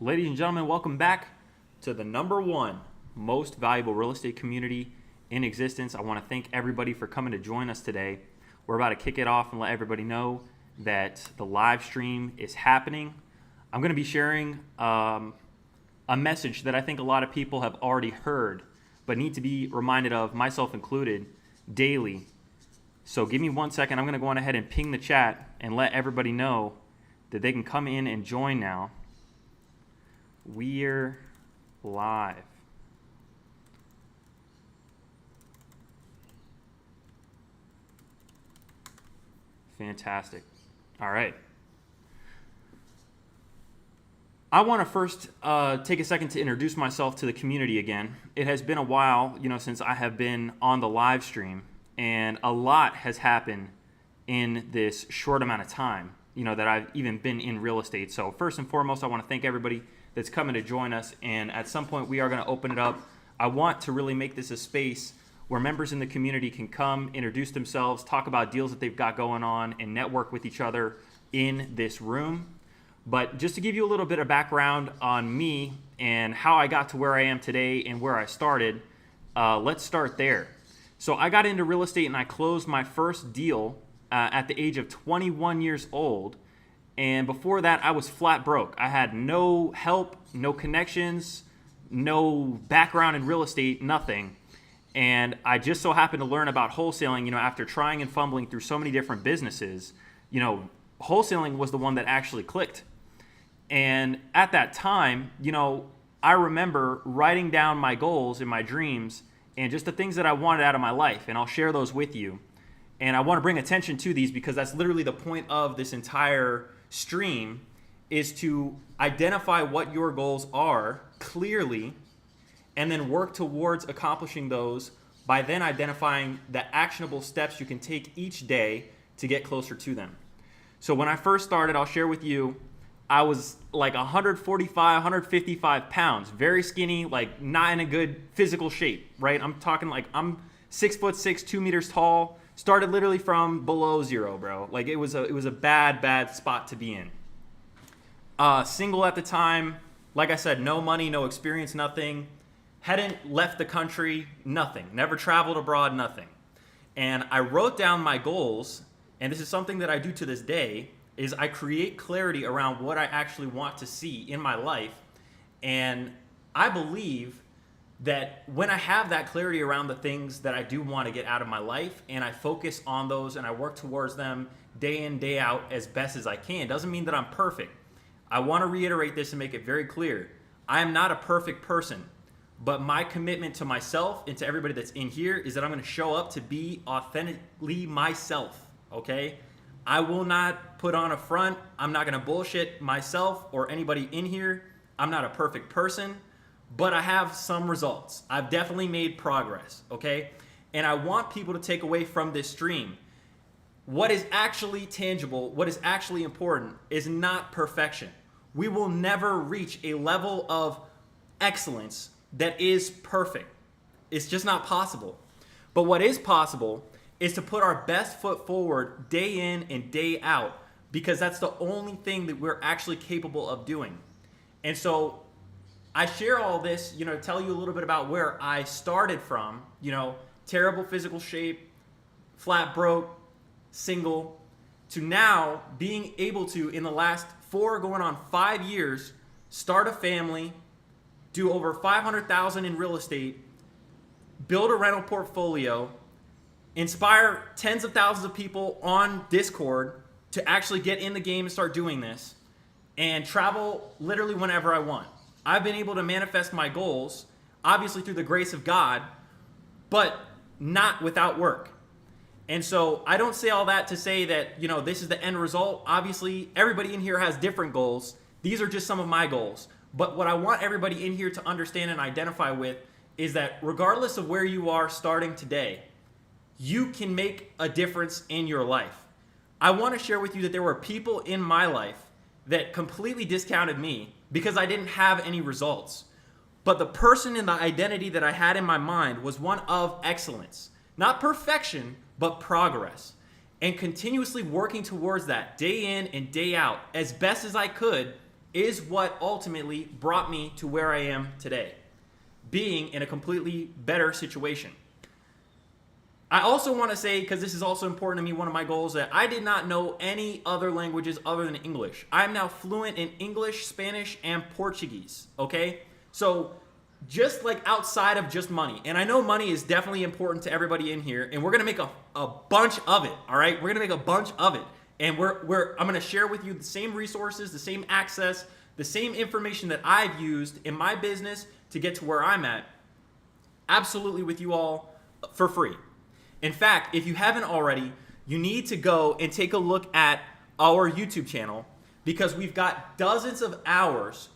Ladies and gentlemen, welcome back to the number one most valuable real estate community in existence. I want to thank everybody for coming to join us today. We're about to kick it off and let everybody know that the live stream is happening. I'm going to be sharing a message that I think a lot of people have already heard, but need to be reminded of, myself included, daily. So give me 1 second. I'm going to go on ahead and ping the chat and let everybody know that they can come in and join now. We're live. Fantastic. All right. I want to first take a second to introduce myself to the community again. It has been a while, since I have been on the live stream, and a lot has happened in this short amount of time, that I've even been in real estate. So first and foremost, I want to thank everybody that's coming to join us, and at some point we are going to open it up. I want to really make this a space where members in the community can come, introduce themselves, talk about deals that they've got going on, and network with each other in this room. But just to give you a little bit of background on me and how I got to where I am today and where I started, let's start there. So I got into real estate and I closed my first deal at the age of 21 years old. And before that, I was flat broke. I had no help, no connections, no background in real estate, nothing. And I just so happened to learn about wholesaling, after trying and fumbling through so many different businesses. Wholesaling was the one that actually clicked. And at that time, I remember writing down my goals and my dreams and just the things that I wanted out of my life. And I'll share those with you. And I want to bring attention to these because that's literally the point of this entire stream, is to identify what your goals are clearly and then work towards accomplishing those by then identifying the actionable steps you can take each day to get closer to them. So when I first started, I'll share with you, I was like 145, 155 pounds, very skinny, like not in a good physical shape, right? I'm talking like I'm 6'6", 2 meters tall. Started literally from below zero, bro. Like it was a bad spot to be in. Single at the time, like I said, no money, no experience, nothing. Hadn't left the country, nothing. Never traveled abroad, nothing. And I wrote down my goals, and this is something that I do to this day, is I create clarity around what I actually want to see in my life. And I believe that when I have that clarity around the things that I do want to get out of my life, and I focus on those and I work towards them day in, day out as best as I can, doesn't mean that I'm perfect. I want to reiterate this and make it very clear. I am not a perfect person, but my commitment to myself and to everybody that's in here is that I'm going to show up to be authentically myself, okay? I will not put on a front. I'm not going to bullshit myself or anybody in here. I'm not a perfect person, but I have some results. I've definitely made progress, okay? And I want people to take away from this stream, what is actually tangible, what is actually important is not perfection. We will never reach a level of excellence that is perfect. It's just not possible. But what is possible is to put our best foot forward day in and day out, because that's the only thing that we're actually capable of doing. And so I share all this, tell you a little bit about where I started from, terrible physical shape, flat broke, single, to now being able to, in the last 4 going on 5 years, start a family, do over $500,000 in real estate, build a rental portfolio, inspire tens of thousands of people on Discord to actually get in the game and start doing this, and travel literally whenever I want. I've been able to manifest my goals, obviously through the grace of God, but not without work. And so I don't say all that to say that, this is the end result. Obviously, everybody in here has different goals. These are just some of my goals. But what I want everybody in here to understand and identify with is that regardless of where you are starting today, you can make a difference in your life. I want to share with you that there were people in my life that completely discounted me because I didn't have any results. But the person and the identity that I had in my mind was one of excellence. Not perfection, but progress. And continuously working towards that day in and day out as best as I could is what ultimately brought me to where I am today, being in a completely better situation. I also want to say, because this is also important to me, one of my goals, that I did not know any other languages other than English. I'm now fluent in English, Spanish, and Portuguese, okay? So just like outside of just money, and I know money is definitely important to everybody in here, and we're going to make a bunch of it, all right? We're going to make a bunch of it, and I'm going to share with you the same resources, the same access, the same information that I've used in my business to get to where I'm at, absolutely with you all for free. In fact, if you haven't already, you need to go and take a look at our YouTube channel, because we've got dozens of hours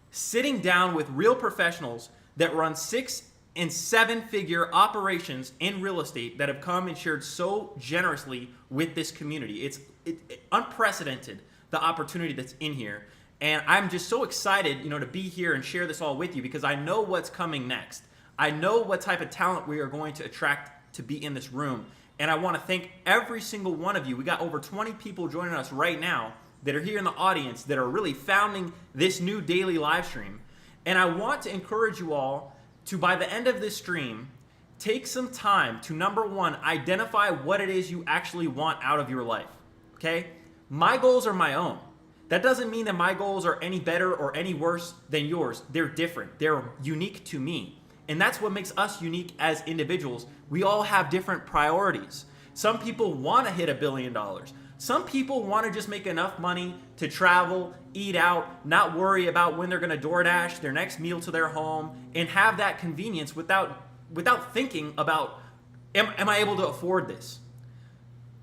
sitting down with real professionals that run 6- and 7-figure operations in real estate that have come and shared so generously with this community. It's unprecedented, the opportunity that's in here. And I'm just so excited, to be here and share this all with you, because I know what's coming next. I know what type of talent we are going to attract to be in this room. And I want to thank every single one of you. We got over 20 people joining us right now that are here in the audience that are really founding this new daily live stream. And I want to encourage you all to, by the end of this stream, take some time to, number one, identify what it is you actually want out of your life, okay? My goals are my own. That doesn't mean that my goals are any better or any worse than yours. They're different. They're unique to me. And that's what makes us unique as individuals. We all have different priorities. Some people want to hit $1 billion. Some people want to just make enough money to travel, eat out, not worry about when they're going to DoorDash their next meal to their home, and have that convenience without thinking about, am I able to afford this?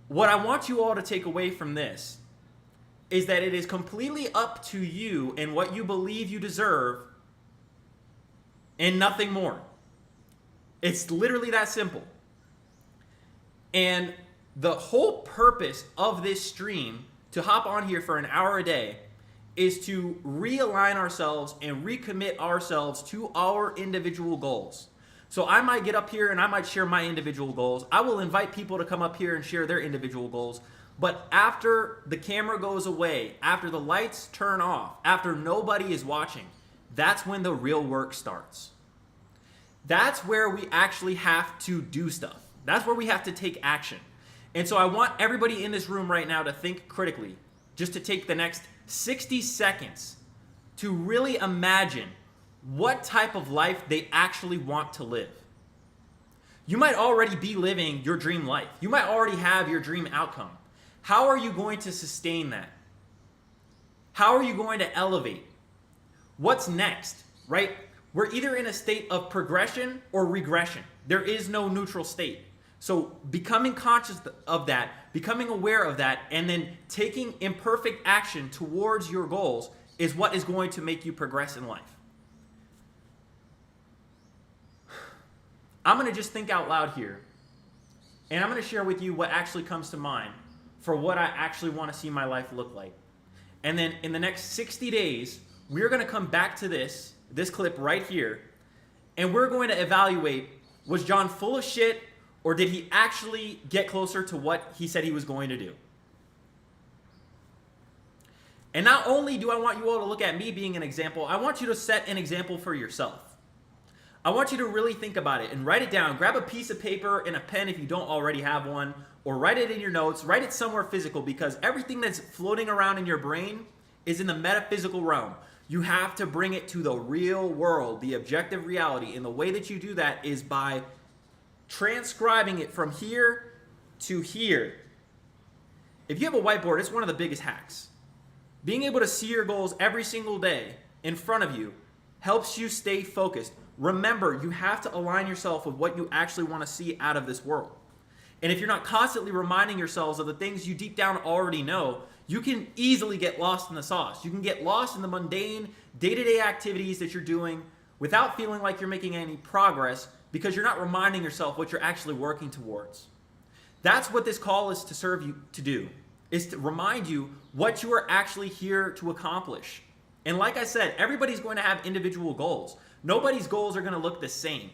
What I want you all to take away from this is that it is completely up to you and what you believe you deserve, and nothing more. It's literally that simple. And the whole purpose of this stream, to hop on here for an hour a day, is to realign ourselves and recommit ourselves to our individual goals. So I might get up here and I might share my individual goals. I will invite people to come up here and share their individual goals. But after the camera goes away, after the lights turn off, after nobody is watching, that's when the real work starts. That's where we actually have to do stuff. That's where we have to take action. And so I want everybody in this room right now to think critically, just to take the next 60 seconds to really imagine what type of life they actually want to live. You might already be living your dream life. You might already have your dream outcome. How are you going to sustain that? How are you going to elevate? What's next, right? We're either in a state of progression or regression. There is no neutral state. So becoming conscious of that, becoming aware of that, and then taking imperfect action towards your goals is what is going to make you progress in life. I'm going to just think out loud here, and I'm going to share with you what actually comes to mind for what I actually want to see my life look like. And then in the next 60 days, we're going to come back to this clip right here, and we're going to evaluate, was John full of shit, or did he actually get closer to what he said he was going to do? And not only do I want you all to look at me being an example, I want you to set an example for yourself. I want you to really think about it and write it down. Grab a piece of paper and a pen if you don't already have one, or write it in your notes. Write it somewhere physical, because everything that's floating around in your brain is in the metaphysical realm. You have to bring it to the real world, the objective reality. And the way that you do that is by transcribing it from here to here. If you have a whiteboard, it's one of the biggest hacks. Being able to see your goals every single day in front of you helps you stay focused. Remember, you have to align yourself with what you actually want to see out of this world. And if you're not constantly reminding yourselves of the things you deep down already know, you can easily get lost in the sauce. You can get lost in the mundane, day-to-day activities that you're doing without feeling like you're making any progress, because you're not reminding yourself what you're actually working towards. That's what this call is to serve you to do, is to remind you what you are actually here to accomplish. And like I said, everybody's going to have individual goals. Nobody's goals are going to look the same.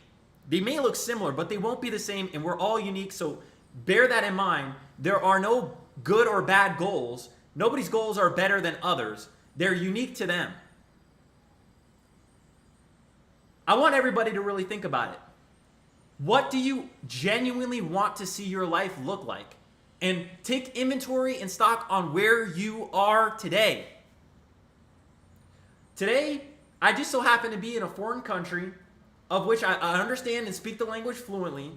They may look similar, but they won't be the same, and we're all unique, so bear that in mind. There are no good or bad goals. Nobody's goals are better than others. They're unique to them. I want everybody to really think about it. What do you genuinely want to see your life look like? And take inventory and stock on where you are today. Today, I just so happen to be in a foreign country of which I understand and speak the language fluently.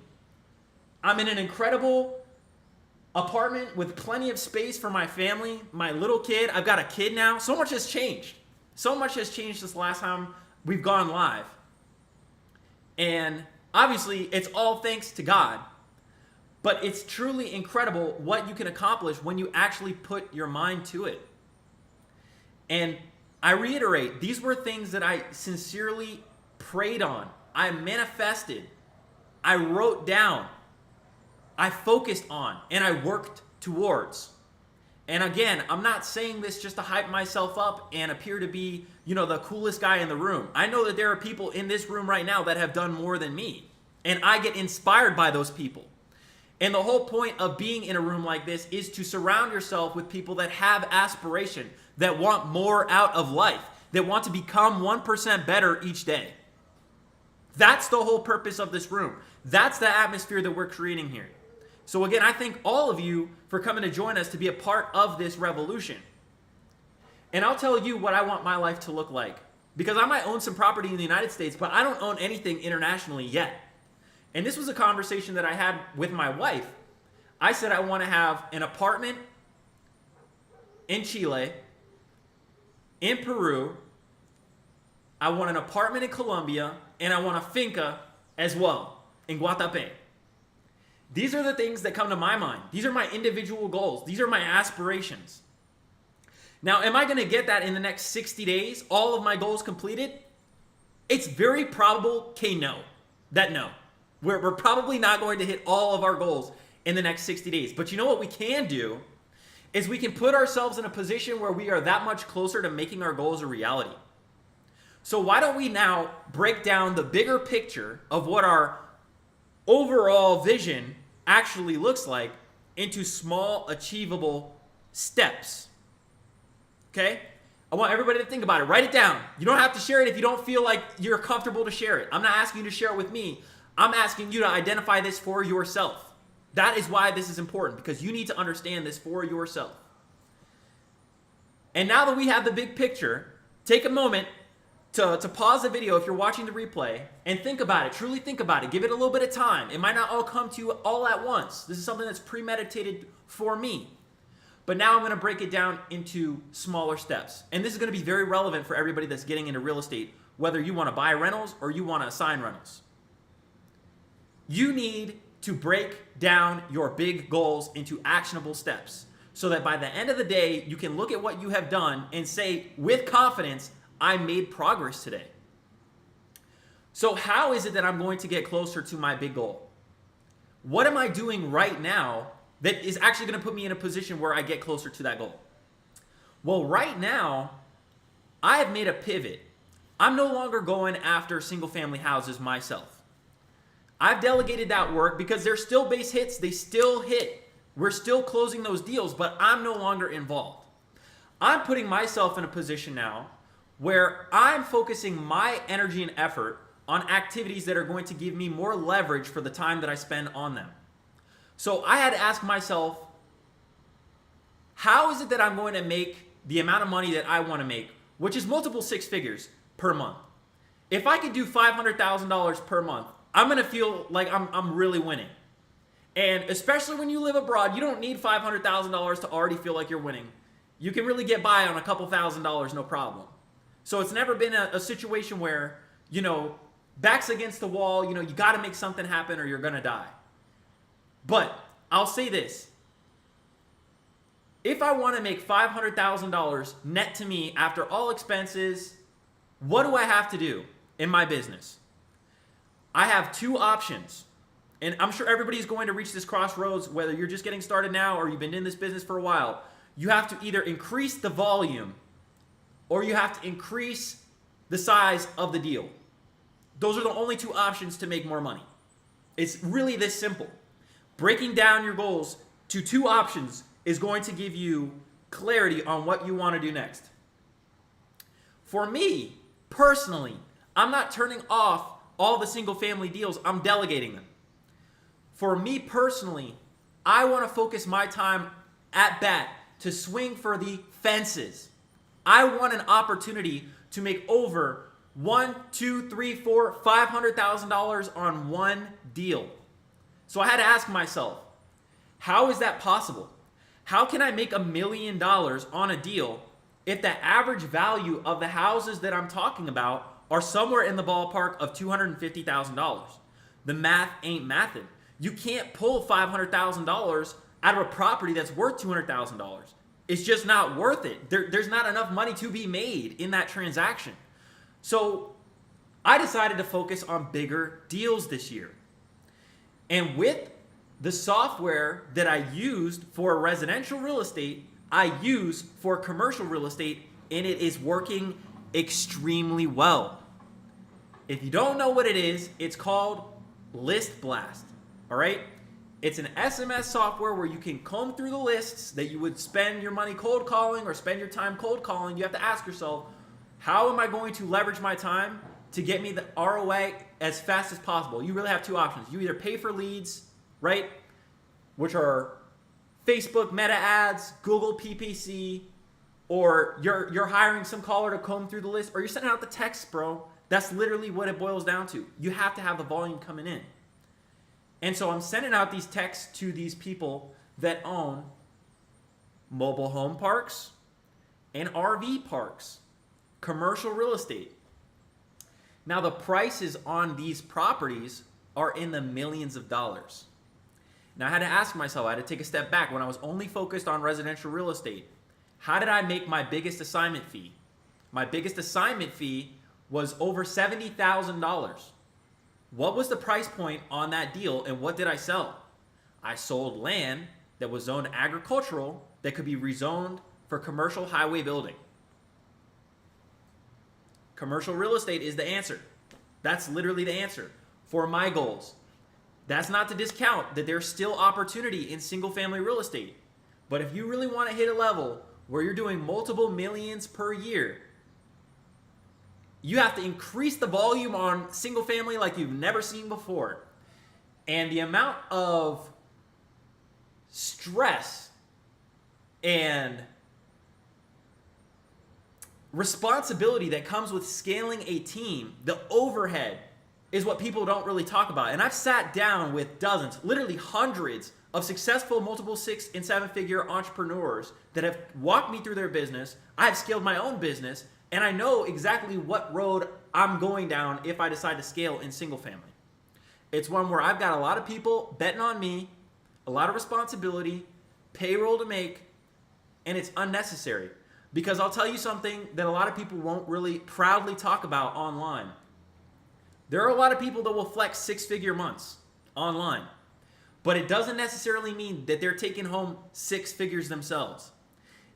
I'm in an incredible apartment with plenty of space for my family, my little kid. I've got a kid now. So much has changed. So much has changed since the last time we've gone live. And obviously, it's all thanks to God. But it's truly incredible what you can accomplish when you actually put your mind to it. And I reiterate, these were things that I sincerely prayed on. I manifested. I wrote down. I focused on. And I worked towards. And again, I'm not saying this just to hype myself up and appear to be, the coolest guy in the room. I know that there are people in this room right now that have done more than me. And I get inspired by those people. And the whole point of being in a room like this is to surround yourself with people that have aspiration, that want more out of life, that want to become 1% better each day. That's the whole purpose of this room. That's the atmosphere that we're creating here. So again, I thank all of you for coming to join us to be a part of this revolution. And I'll tell you what I want my life to look like. Because I might own some property in the United States, but I don't own anything internationally yet. And this was a conversation that I had with my wife. I said I want to have an apartment in Chile, in Peru, I want an apartment in Colombia, and I want a finca as well in Guatapé. These are the things that come to my mind. These are my individual goals. These are my aspirations. Now, am I going to get that in the next 60 days? All of my goals completed? It's very probable, no. We're probably not going to hit all of our goals in the next 60 days. But you know what we can do is we can put ourselves in a position where we are that much closer to making our goals a reality. So why don't we now break down the bigger picture of what our overall vision actually looks like into small, achievable steps. Okay? I want everybody to think about it. Write it down. You don't have to share it if you don't feel like you're comfortable to share it. I'm not asking you to share it with me. I'm asking you to identify this for yourself. That is why this is important, because you need to understand this for yourself. And now that we have the big picture, take a moment to pause the video if you're watching the replay and think about it. Truly think about it. Give it a little bit of time. It might not all come to you all at once. This is something that's premeditated for me. But now I'm going to break it down into smaller steps. And this is going to be very relevant for everybody that's getting into real estate, whether you want to buy rentals or you want to assign rentals. You need to break down your big goals into actionable steps so that by the end of the day, you can look at what you have done and say with confidence, I made progress today. So how is it that I'm going to get closer to my big goal? What am I doing right now that is actually going to put me in a position where I get closer to that goal? Well, right now, I have made a pivot. I'm no longer going after single family houses myself. I've delegated that work because they're still base hits. They still hit. We're still closing those deals, but I'm no longer involved. I'm putting myself in a position now where I'm focusing my energy and effort on activities that are going to give me more leverage for the time that I spend on them. So I had to ask myself, how is it that I'm going to make the amount of money that I want to make, which is multiple six figures per month? If I could do $500,000 per month, I'm going to feel like I'm really winning. And especially when you live abroad, you don't need $500,000 to already feel like you're winning. You can really get by on a couple $1,000s, no problem. So it's never been a situation where, back's against the wall, you got to make something happen or you're going to die. But I'll say this. If I want to make $500,000 net to me after all expenses, what do I have to do in my business? I have two options. And I'm sure everybody's going to reach this crossroads, whether you're just getting started now or you've been in this business for a while. You have to either increase the volume or you have to increase the size of the deal. Those are the only two options to make more money. It's really this simple. Breaking down your goals to two options is going to give you clarity on what you want to do next. For me, personally, I'm not turning off all the single family deals. I'm delegating them. For me personally, I want to focus my time at bat to swing for the fences. I want an opportunity to make over $1, $2, $3, $4, $500,000 on one deal. So I had to ask myself, how is that possible? How can I make $1 million on a deal if the average value of the houses that I'm talking about are somewhere in the ballpark of $250,000? The math ain't mathin'. You can't pull $500,000 out of a property that's worth $200,000. It's just not worth it. There's not enough money to be made in that transaction. So I decided to focus on bigger deals this year. And with the software that I used for residential real estate, I use for commercial real estate, and it is working extremely well. If you don't know what it is, it's called List Blast. All right? It's an SMS software where you can comb through the lists that you would spend your money cold calling or spend your time cold calling. You have to ask yourself, how am I going to leverage my time to get me the ROI as fast as possible? You really have two options. You either pay for leads, right, which are Facebook Meta ads, Google PPC, or you're hiring some caller to comb through the list, or you're sending out the texts, bro. That's literally what it boils down to. You have to have the volume coming in. And so I'm sending out these texts to these people that own mobile home parks and RV parks, commercial real estate. Now, the prices on these properties are in the millions of dollars. Now, I had to ask myself, I had to take a step back when I was only focused on residential real estate. How did I make my biggest assignment fee? My biggest assignment fee was over $70,000. What was the price point on that deal, and what did I sell? I sold land that was zoned agricultural that could be rezoned for commercial highway building. Commercial real estate is the answer. That's literally the answer for my goals. That's not to discount that there's still opportunity in single family real estate. But if you really want to hit a level where you're doing multiple millions per year, you have to increase the volume on single family like you've never seen before. And the amount of stress and responsibility that comes with scaling a team, the overhead, is what people don't really talk about. And I've sat down with dozens, literally hundreds of successful multiple 6- and 7-figure entrepreneurs that have walked me through their business. I've scaled my own business, and I know exactly what road I'm going down if I decide to scale in single family. It's one where I've got a lot of people betting on me, a lot of responsibility, payroll to make, and it's unnecessary. Because I'll tell you something that a lot of people won't really proudly talk about online. There are a lot of people that will flex 6-figure months online, but it doesn't necessarily mean that they're taking home 6 figures themselves.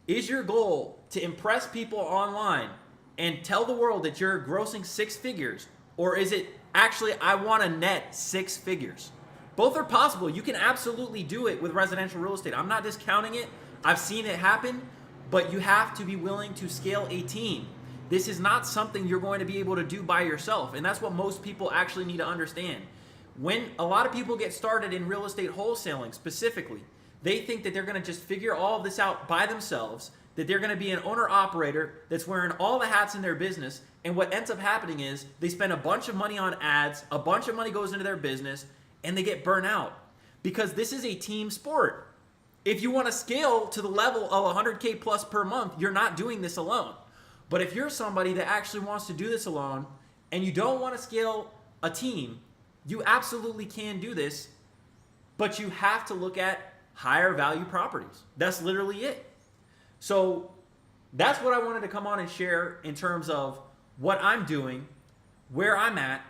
Is your goal to impress people online and tell the world that you're grossing 6 figures, or is it actually, I want to net 6 figures? Both are possible. You can absolutely do it with residential real estate. I'm not discounting it. I've seen it happen, but you have to be willing to scale a team. This is not something you're going to be able to do by yourself, and that's what most people actually need to understand. When a lot of people get started in real estate wholesaling specifically, they think that they're going to just figure all of this out by themselves, that they're going to be an owner-operator that's wearing all the hats in their business, and what ends up happening is they spend a bunch of money on ads, a bunch of money goes into their business, and they get burnt out. Because this is a team sport. If you want to scale to the level of 100K plus per month, you're not doing this alone. But if you're somebody that actually wants to do this alone and you don't want to scale a team, you absolutely can do this, but you have to look at higher value properties. That's literally it. So that's what I wanted to come on and share in terms of what I'm doing, where I'm at,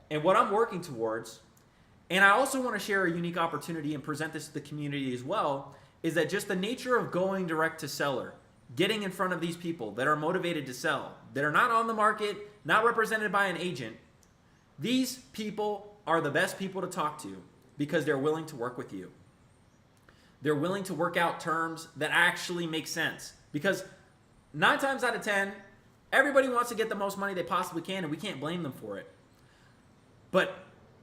and what I'm working towards. And I also want to share a unique opportunity and present this to the community as well, is that just the nature of going direct to seller, getting in front of these people that are motivated to sell, that are not on the market, not represented by an agent, these people are the best people to talk to because they're willing to work with you. They're willing to work out terms that actually make sense. Because 9 times out of 10, Everybody wants to get the most money they possibly can, and we can't blame them for it. But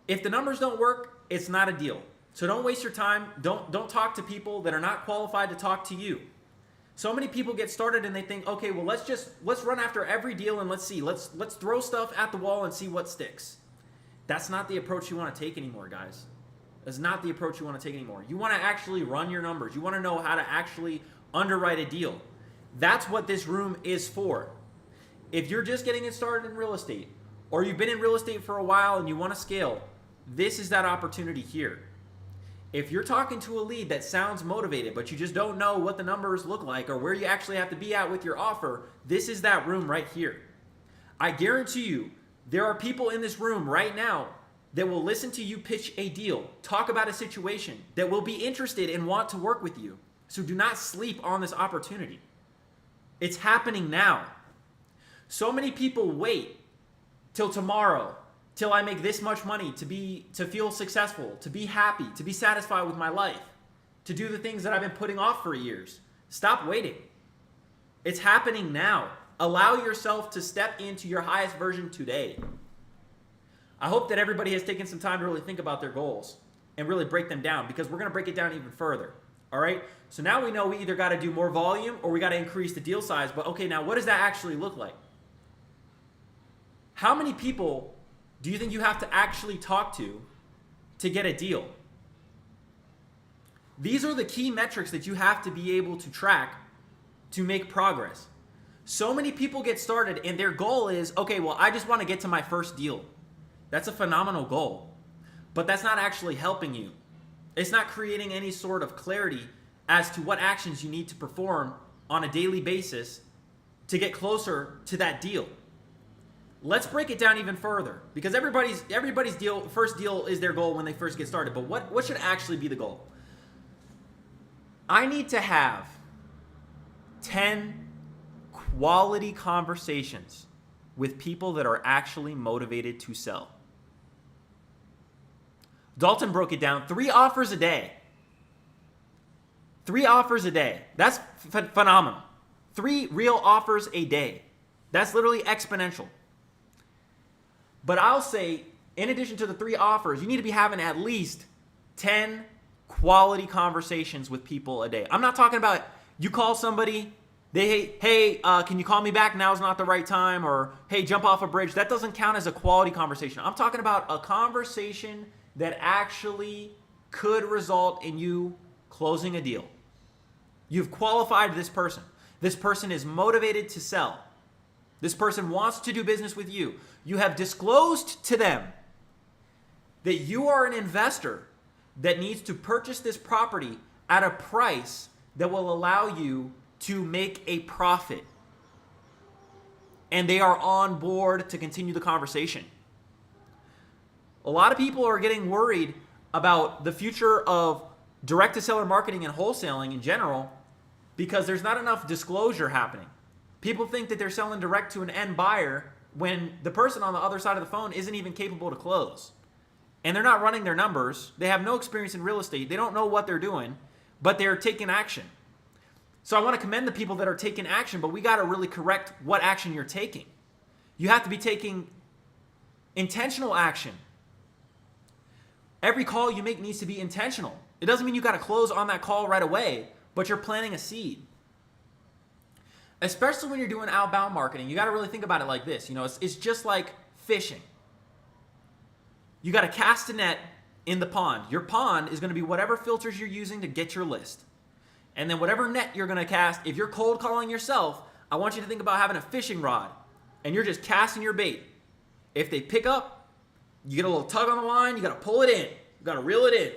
if the numbers don't work, it's not a deal. So don't waste your time. Don't talk to people that are not qualified to talk to you. So many people get started and they think, okay, well, let's run after every deal and let's see. Let's throw stuff at the wall and see what sticks. That's not the approach you want to take anymore, guys. That's not the approach you want to take anymore. You want to actually run your numbers. You want to know how to actually underwrite a deal. That's what this room is for. If you're just getting started in real estate, or you've been in real estate for a while and you want to scale, this is that opportunity here. If you're talking to a lead that sounds motivated, but you just don't know what the numbers look like or where you actually have to be at with your offer, this is that room right here. I guarantee you, there are people in this room right now that will listen to you pitch a deal, talk about a situation, that will be interested and want to work with you. So do not sleep on this opportunity. It's happening now. So many people wait till tomorrow, till I make this much money to feel successful, to be happy, to be satisfied with my life, to do the things that I've been putting off for years. Stop waiting. It's happening now. Allow yourself to step into your highest version today. I hope that everybody has taken some time to really think about their goals and really break them down, because we're going to break it down even further. All right? So now we know we either got to do more volume or we got to increase the deal size. But okay, now what does that actually look like? How many people do you think you have to actually talk to get a deal? These are the key metrics that you have to be able to track to make progress. So many people get started and their goal is, okay, well, I just want to get to my first deal. That's a phenomenal goal, but that's not actually helping you. It's not creating any sort of clarity as to what actions you need to perform on a daily basis to get closer to that deal. Let's break it down even further, because everybody's first deal is their goal when they first get started. But what should actually be the goal? I need to have 10 quality conversations with people that are actually motivated to sell. Dalton broke it down. 3 offers a day. 3 offers a day. That's phenomenal. 3 real offers a day. That's literally exponential. But I'll say, in addition to the 3 offers, you need to be having at least 10 quality conversations with people a day. I'm not talking about you call somebody, hey, can you call me back? Now's not the right time. Or, hey, jump off a bridge. That doesn't count as a quality conversation. I'm talking about a conversation that actually could result in you closing a deal. You've qualified this person. This person is motivated to sell. This person wants to do business with you. You have disclosed to them that you are an investor that needs to purchase this property at a price that will allow you to make a profit. And they are on board to continue the conversation. A lot of people are getting worried about the future of direct-to-seller marketing and wholesaling in general because there's not enough disclosure happening. People think that they're selling direct to an end buyer when the person on the other side of the phone isn't even capable to close. And they're not running their numbers. They have no experience in real estate. They don't know what they're doing, but they're taking action. So I want to commend the people that are taking action, but we got to really correct what action you're taking. You have to be taking intentional action. Every call you make needs to be intentional. It doesn't mean you got to close on that call right away, but you're planting a seed. Especially when you're doing outbound marketing, you got to really think about it like this. You know, it's just like fishing. You got to cast a net in the pond. Your pond is going to be whatever filters you're using to get your list. And then whatever net you're going to cast, if you're cold calling yourself, I want you to think about having a fishing rod and you're just casting your bait. If they pick up, you get a little tug on the line, you got to pull it in. You got to reel it in.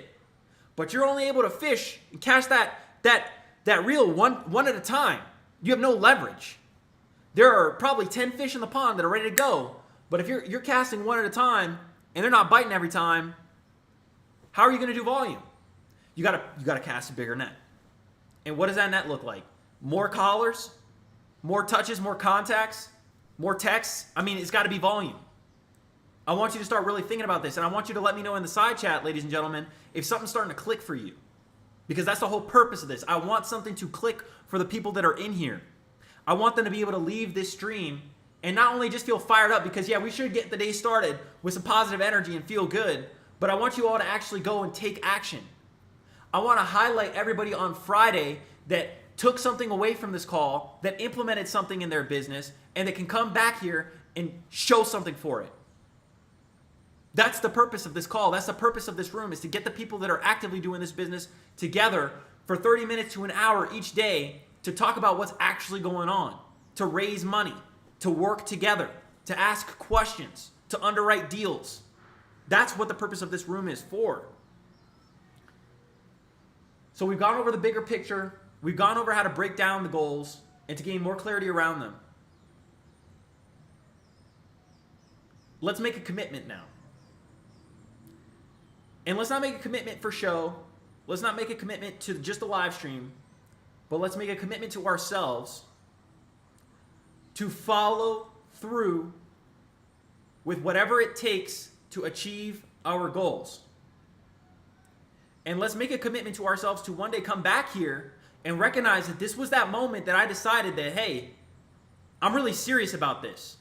But you're only able to fish and catch that reel one at a time. You have no leverage. There are probably 10 fish in the pond that are ready to go. But if you're casting one at a time and they're not biting every time, how are you going to do volume? You got to cast a bigger net. And what does that net look like? More callers, more touches, more contacts, more texts. I mean, it's got to be volume. I want you to start really thinking about this. And I want you to let me know in the side chat, ladies and gentlemen, if something's starting to click for you. Because that's the whole purpose of this. I want something to click for the people that are in here. I want them to be able to leave this stream and not only just feel fired up because, yeah, we should get the day started with some positive energy and feel good, but I want you all to actually go and take action. I want to highlight everybody on Friday that took something away from this call, that implemented something in their business, and that can come back here and show something for it. That's the purpose of this call. That's the purpose of this room, is to get the people that are actively doing this business together for 30 minutes to an hour each day to talk about what's actually going on, to raise money, to work together, to ask questions, to underwrite deals. That's what the purpose of this room is for. So we've gone over the bigger picture. We've gone over how to break down the goals and to gain more clarity around them. Let's make a commitment now. And let's not make a commitment for show. Let's not make a commitment to just the live stream, but let's make a commitment to ourselves to follow through with whatever it takes to achieve our goals. And let's make a commitment to ourselves to one day come back here and recognize that this was that moment that I decided that, hey, I'm really serious about this.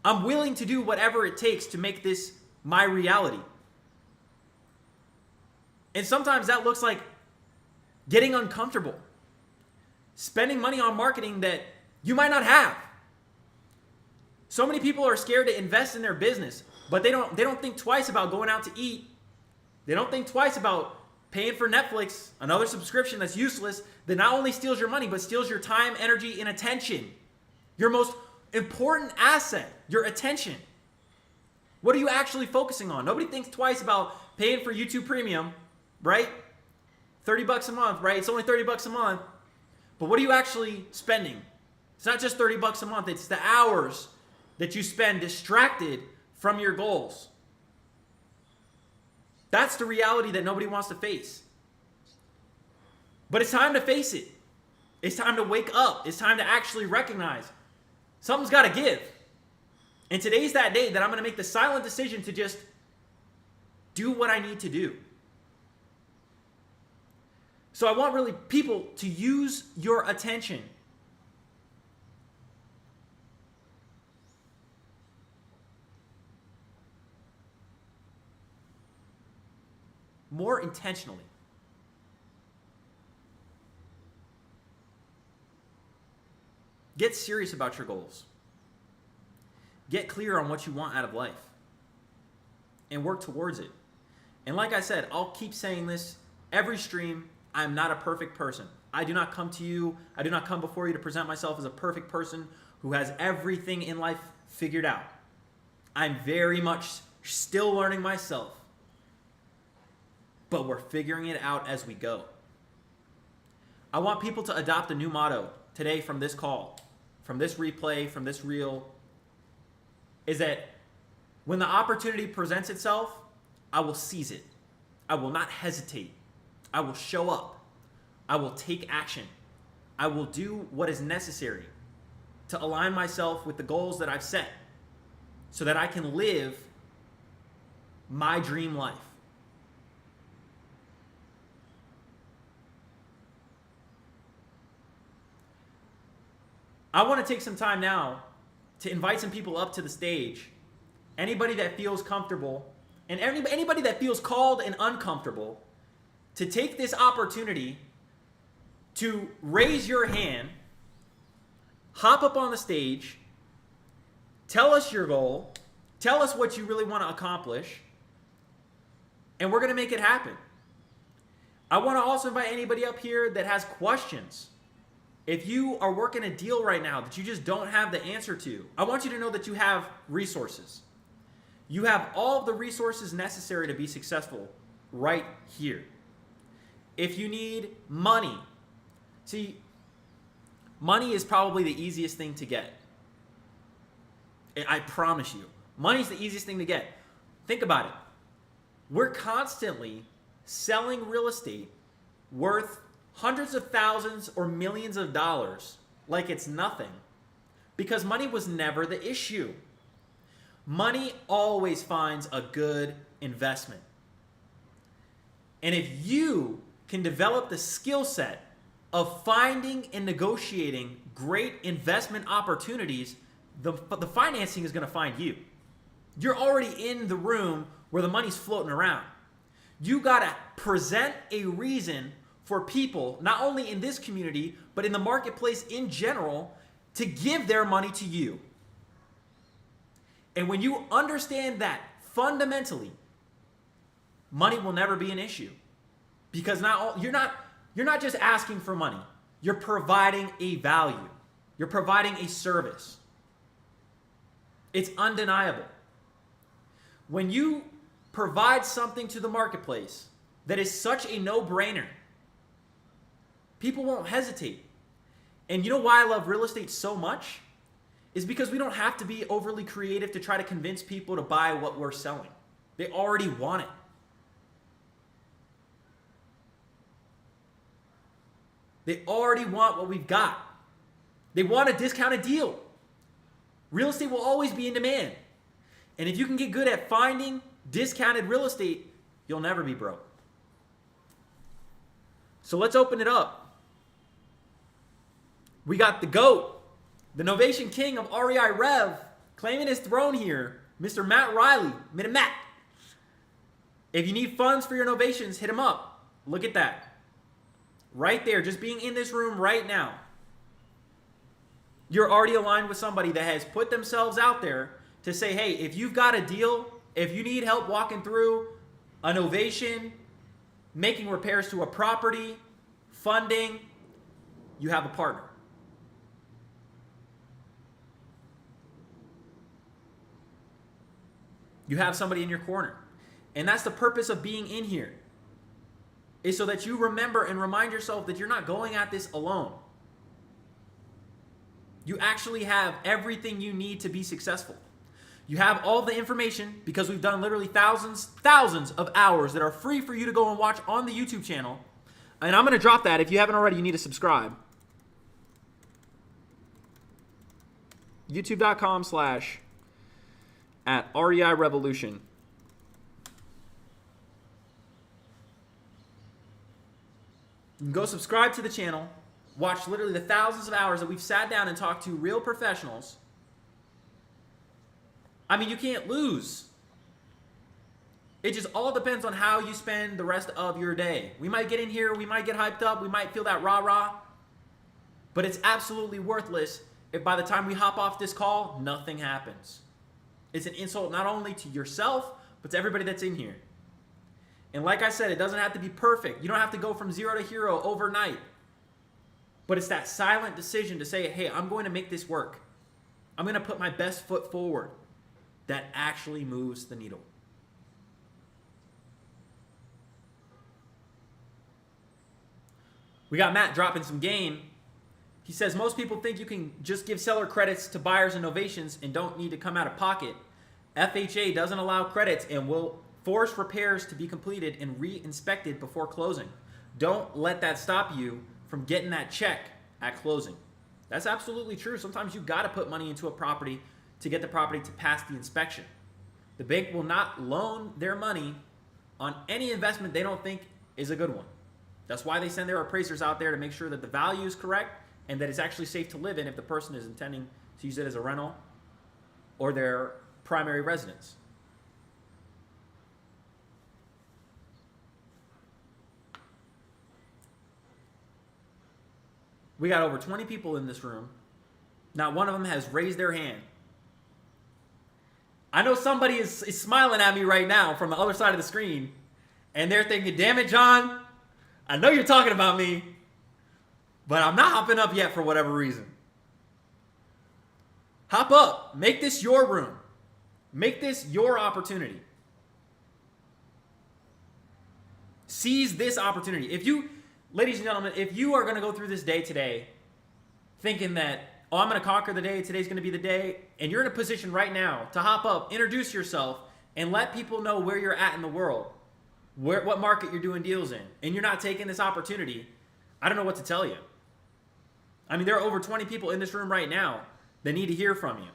I'm willing to do whatever it takes to make this my reality. And sometimes that looks like getting uncomfortable, spending money on marketing that you might not have. So many people are scared to invest in their business, but they don't think twice about going out to eat. They don't think twice about paying for Netflix, another subscription that's useless, that not only steals your money, but steals your time, energy, and attention. Your most important asset, your attention. What are you actually focusing on? Nobody thinks twice about paying for YouTube Premium, right? $30 a month, right? It's only $30 a month. But what are you actually spending? It's not just $30 a month. It's the hours that you spend distracted from your goals. That's the reality that nobody wants to face. But it's time to face it. It's time to wake up. It's time to actually recognize something's got to give. And today's that day that I'm going to make the silent decision to just do what I need to do. So I want really people to use your attention. More intentionally. Get serious about your goals. Get clear on what you want out of life. And work towards it. And like I said, I'll keep saying this every stream. I'm not a perfect person. I do not come to you. I do not come before you to present myself as a perfect person who has everything in life figured out. I'm very much still learning myself. But we're figuring it out as we go. I want people to adopt a new motto today from this call, from this replay, from this reel, is that when the opportunity presents itself, I will seize it. I will not hesitate. I will show up. I will take action. I will do what is necessary to align myself with the goals that I've set so that I can live my dream life. I want to take some time now to invite some people up to the stage. Anybody that feels comfortable and anybody that feels called and uncomfortable to take this opportunity to raise your hand, hop up on the stage, tell us your goal, tell us what you really want to accomplish, and we're going to make it happen. I want to also invite anybody up here that has questions. If you are working a deal right now that you just don't have the answer to, I want you to know that you have resources. You have all of the resources necessary to be successful right here. If you need money, see, money is probably the easiest thing to get. I promise you. Money's the easiest thing to get. Think about it. We're constantly selling real estate worth hundreds of thousands or millions of dollars like it's nothing because money was never the issue. Money always finds a good investment. And if you can develop the skill set of finding and negotiating great investment opportunities, the financing is going to find you. You're already in the room where the money's floating around. You got to present a reason for people, not only in this community, but in the marketplace in general, to give their money to you. And when you understand that fundamentally, money will never be an issue. Because you're not just asking for money. You're providing a value. You're providing a service. It's undeniable. When you provide something to the marketplace that is such a no-brainer, people won't hesitate. And you know why I love real estate so much? Is because we don't have to be overly creative to try to convince people to buy what we're selling. They already want it. They already want what we've got. They want a discounted deal. Real estate will always be in demand. And if you can get good at finding discounted real estate, you'll never be broke. So let's open it up. We got the GOAT, the Novation King of REI Rev, claiming his throne here, Mr. Matt Riley, Matt. If you need funds for your novations, hit him up. Look at that. Right there, just being in this room right now. You're already aligned with somebody that has put themselves out there to say, hey, if you've got a deal, if you need help walking through a novation, making repairs to a property, funding, you have a partner. You have somebody in your corner. And that's the purpose of being in here, is so that you remember and remind yourself that you're not going at this alone. You actually have everything you need to be successful. You have all the information, because we've done literally thousands of hours that are free for you to go and watch on the YouTube channel. And I'm going to drop that. If you haven't already, you need to subscribe. youtube.com/@REI Revolution. You can go subscribe to the channel, watch literally the thousands of hours that we've sat down and talked to real professionals. I mean, you can't lose. It just all depends on how you spend the rest of your day. We might get in here, we might get hyped up, we might feel that rah-rah, but it's absolutely worthless if by the time we hop off this call, nothing happens. It's an insult not only to yourself, but to everybody that's in here. And like I said, it doesn't have to be perfect. You don't have to go from zero to hero overnight. But it's that silent decision to say, hey, I'm going to make this work. I'm going to put my best foot forward. That actually moves the needle. We got Matt dropping some game. He says, most people think you can just give seller credits to buyers and novations and don't need to come out of pocket. FHA doesn't allow credits and will force repairs to be completed and re-inspected before closing. Don't let that stop you from getting that check at closing. That's absolutely true. Sometimes you got to put money into a property to get the property to pass the inspection. The bank will not loan their money on any investment they don't think is a good one. That's why they send their appraisers out there to make sure that the value is correct and that it's actually safe to live in if the person is intending to use it as a rental or their primary residence. We got over 20 people in this room. Not one of them has raised their hand. I know somebody is smiling at me right now from the other side of the screen, and they're thinking, damn it, John, I know you're talking about me, but I'm not hopping up yet for whatever reason. Hop up. Make this your room. Make this your opportunity. Seize this opportunity. If you, ladies and gentlemen, if you are going to go through this day today thinking that, oh, I'm going to conquer the day, today's going to be the day, and you're in a position right now to hop up, introduce yourself, and let people know where you're at in the world, what market you're doing deals in, and you're not taking this opportunity, I don't know what to tell you. I mean, there are over 20 people in this room right now that need to hear from you.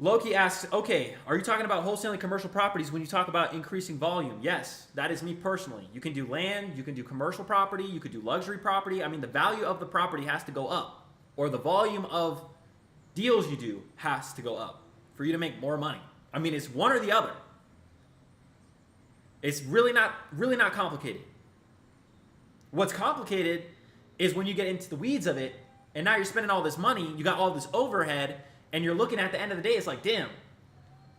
Loki asks, okay, are you talking about wholesaling commercial properties when you talk about increasing volume? Yes, that is me personally. You can do land, you can do commercial property, you could do luxury property. I mean, the value of the property has to go up, or the volume of deals you do has to go up for you to make more money. I mean, it's one or the other. It's really not complicated. What's complicated is when you get into the weeds of it, and now you're spending all this money, you got all this overhead, and you're looking at the end of the day, it's like, damn,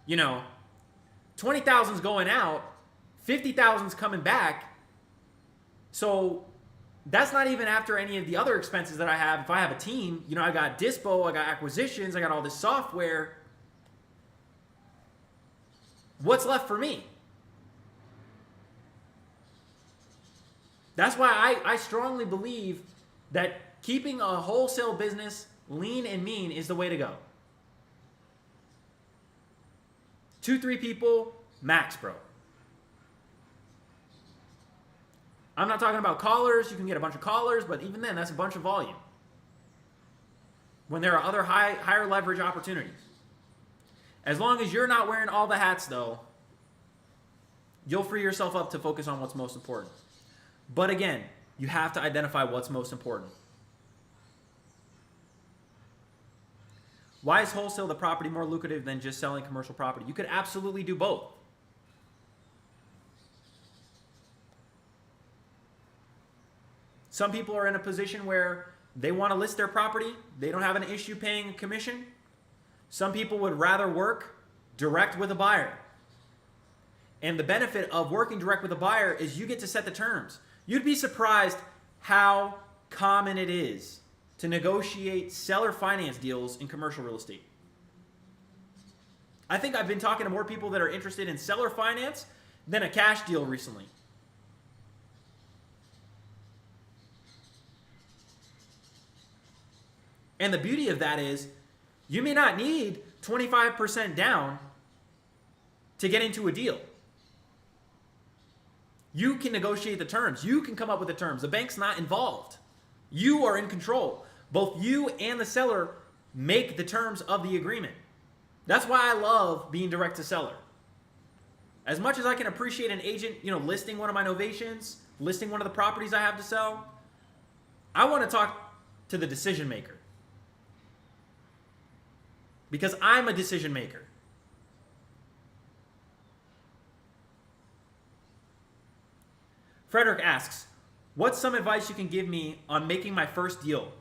20,000's going out, 50,000's coming back. So that's not even after any of the other expenses that I have. If I have a team, I got dispo, I got acquisitions, I got all this software. What's left for me? That's why I strongly believe that keeping a wholesale business lean and mean is the way to go. 2-3 people, max, bro. I'm not talking about callers. You can get a bunch of callers, but even then, that's a bunch of volume. When there are other higher leverage opportunities. As long as you're not wearing all the hats, though, you'll free yourself up to focus on what's most important. But again, you have to identify what's most important. Why is wholesale the property more lucrative than just selling commercial property? You could absolutely do both. Some people are in a position where they want to list their property. They don't have an issue paying a commission. Some people would rather work direct with a buyer. And the benefit of working direct with a buyer is you get to set the terms. You'd be surprised how common it is to negotiate seller finance deals in commercial real estate. I think I've been talking to more people that are interested in seller finance than a cash deal recently. And the beauty of that is you may not need 25% down to get into a deal. You can negotiate the terms. You can come up with the terms. The bank's not involved. You are in control. Both you and the seller make the terms of the agreement. That's why I love being direct to seller. As much as I can appreciate an agent, listing one of my novations, listing one of the properties I have to sell, I want to talk to the decision maker. Because I'm a decision maker. Frederick asks, what's some advice you can give me on making my first deal?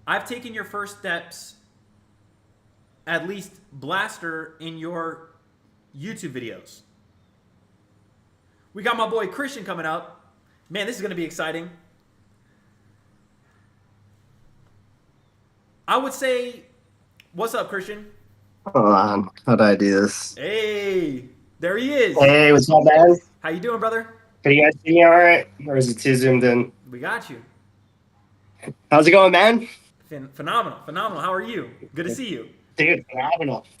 I've taken your first steps, at least blaster in your YouTube videos. We got my boy Christian coming up. Man, this is going to be exciting. I would say, what's up, Christian? Hold on. How do I do this? Hey, there he is. Hey, what's up, man? How you doing, brother? Can you guys see me all right? Or is it too zoomed in? We got you. How's it going, man? Phenomenal. How are you? Good to see you. Dude,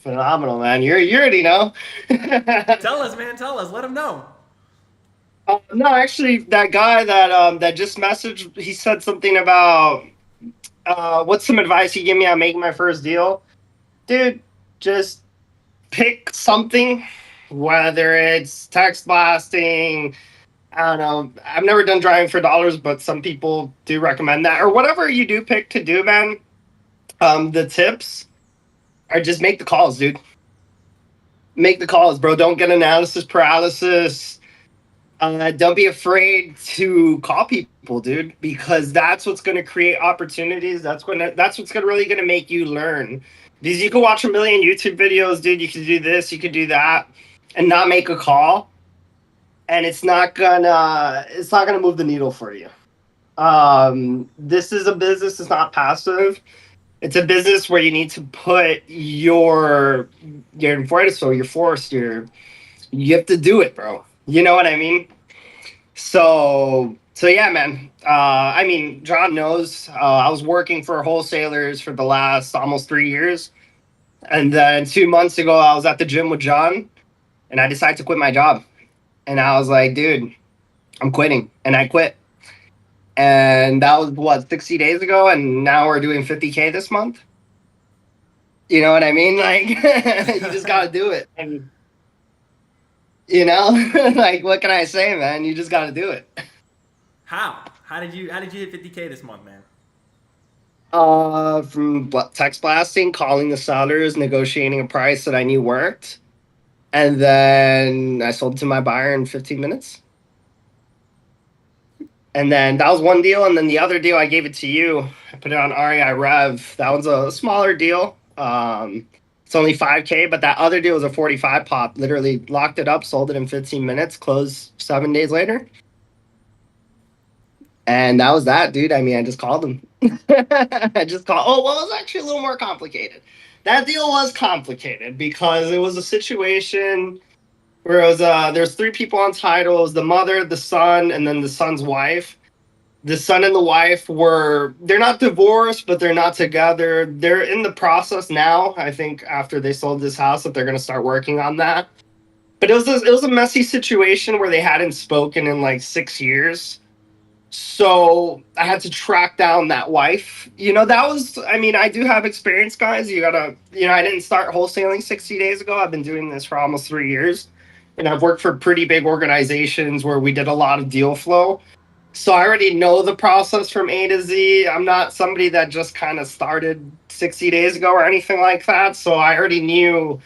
phenomenal, man. You already know. Tell us, man. Let them know. No, actually, that guy that just messaged, he said something about what's some advice you give me on making my first deal? Dude, just pick something, whether it's text blasting. I don't know. I've never done driving for dollars, but some people do recommend that. Or whatever you do pick to do, man. The tips are just make the calls, dude. Make the calls, bro. Don't get analysis paralysis. Don't be afraid to call people, dude, because that's what's going to create opportunities. That's what's really going to make you learn. Because you can watch a million YouTube videos, dude. You can do this, you can do that, and not make a call. And it's not gonna move the needle for you. This is a business. It's not passive. It's a business where you need to put your force. You have to do it, bro. You know what I mean? So yeah, man. I mean, John knows. I was working for wholesalers for the last almost 3 years, and then 2 months ago, I was at the gym with John, and I decided to quit my job. And I was like, dude, I'm quitting. And I quit. And that was, 60 days ago? And now we're doing $50K this month? You know what I mean? Like, you just got to do it. And, you know, like, what can I say, man? You just got to do it. How? How did you hit 50K this month, man? From text blasting, calling the sellers, negotiating a price that I knew worked. And then I sold to my buyer in 15 minutes. And then that was one deal. And then the other deal, I gave it to you. I put it on REI Rev. That was a smaller deal. It's only 5K, but that other deal was a 45 pop. Literally locked it up, sold it in 15 minutes, closed 7 days later. And that was that, dude. I mean, I just called him. I just called. Oh, well, it was actually a little more complicated. That deal was complicated because it was a situation where it was there's three people on title. It was the mother, the son, and then the son's wife. The son and the wife they're not divorced, but they're not together. They're in the process now. I think after they sold this house that they're going to start working on that. But it was a messy situation where they hadn't spoken in like 6 years. So I had to track down that wife. I mean, I do have experience, guys. I didn't start wholesaling 60 days ago. I've been doing this for almost 3 years. And I've worked for pretty big organizations where we did a lot of deal flow. So I already know the process from A to Z. I'm not somebody that just kind of started 60 days ago or anything like that. So I already knew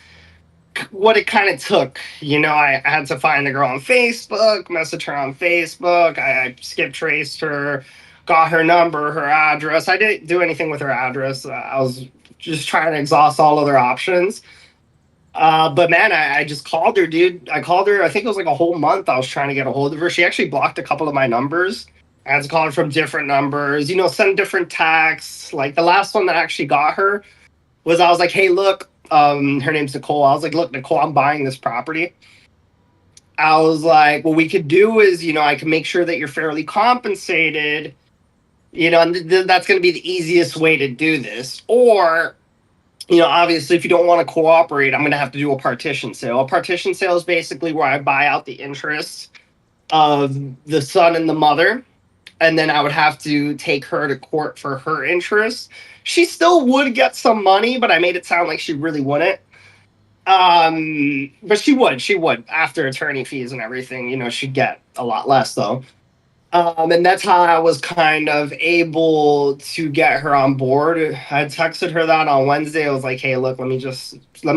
what it kind of took. I had to find the girl on Facebook, message her on Facebook. I skip traced her, got her number, her address. I didn't do anything with her address. I was just trying to exhaust all other options. But man, I just called her, dude. I called her. I think it was like a whole month. I was trying to get a hold of her. She actually blocked a couple of my numbers. I had to call her from different numbers, send different texts. Like the last one that actually got her I was like, hey, look, her name's Nicole. I was like, look, Nicole, I'm buying this property. I was like, what we could do is, I can make sure that you're fairly compensated, and that's going to be the easiest way to do this. Or, obviously, if you don't want to cooperate, I'm going to have to do a partition sale. A partition sale is basically where I buy out the interests of the son and the mother, and then I would have to take her to court for her interests. She still would get some money, but I made it sound like she really wouldn't. But she would after attorney fees and everything. She'd get a lot less though. And that's how I was kind of able to get her on board. I texted her that on Wednesday. I was like, hey, look, let me just, a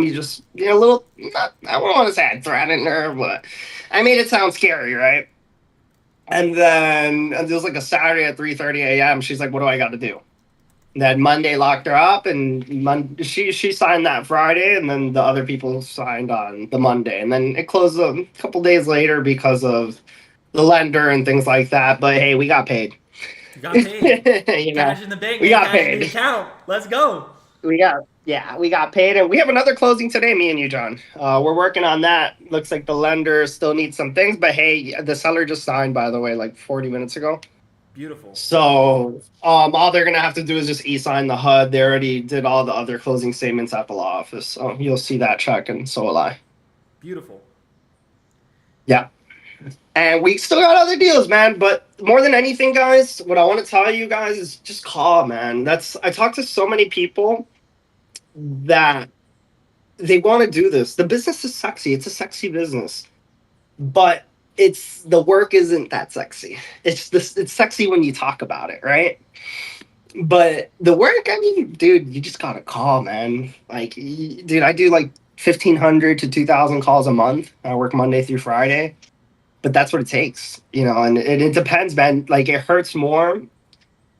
little, I don't want to say I threatened her, but I made it sound scary, right? And then it was like a Saturday at 3:30 a.m. She's like, what do I got to do? And then Monday locked her up, and she signed that Friday, and then the other people signed on the Monday. And then it closed a couple days later because of the lender and things like that. But hey, we got paid. You got paid. Cash in the bank. We got cash paid. In the account. Let's go. We got paid, and we have another closing today, me and you, John. We're working on that. Looks like the lender still needs some things, but hey, the seller just signed, by the way, like 40 minutes ago. Beautiful. So all they're gonna have to do is just e-sign the HUD. They already did all the other closing statements at the law office. So you'll see that check, and so will I. Beautiful. Yeah. And we still got other deals, man. But more than anything, guys, what I want to tell you guys is just call, man. I talk to so many people that they want to do this. The business is sexy. It's a sexy business. But the work isn't that sexy. It's sexy when you talk about it, right? But the work, I mean, dude, you just gotta call, man. Like, dude, I do like 1,500 to 2,000 calls a month. I work Monday through Friday, but that's what it takes, and it depends, man. Like, it hurts more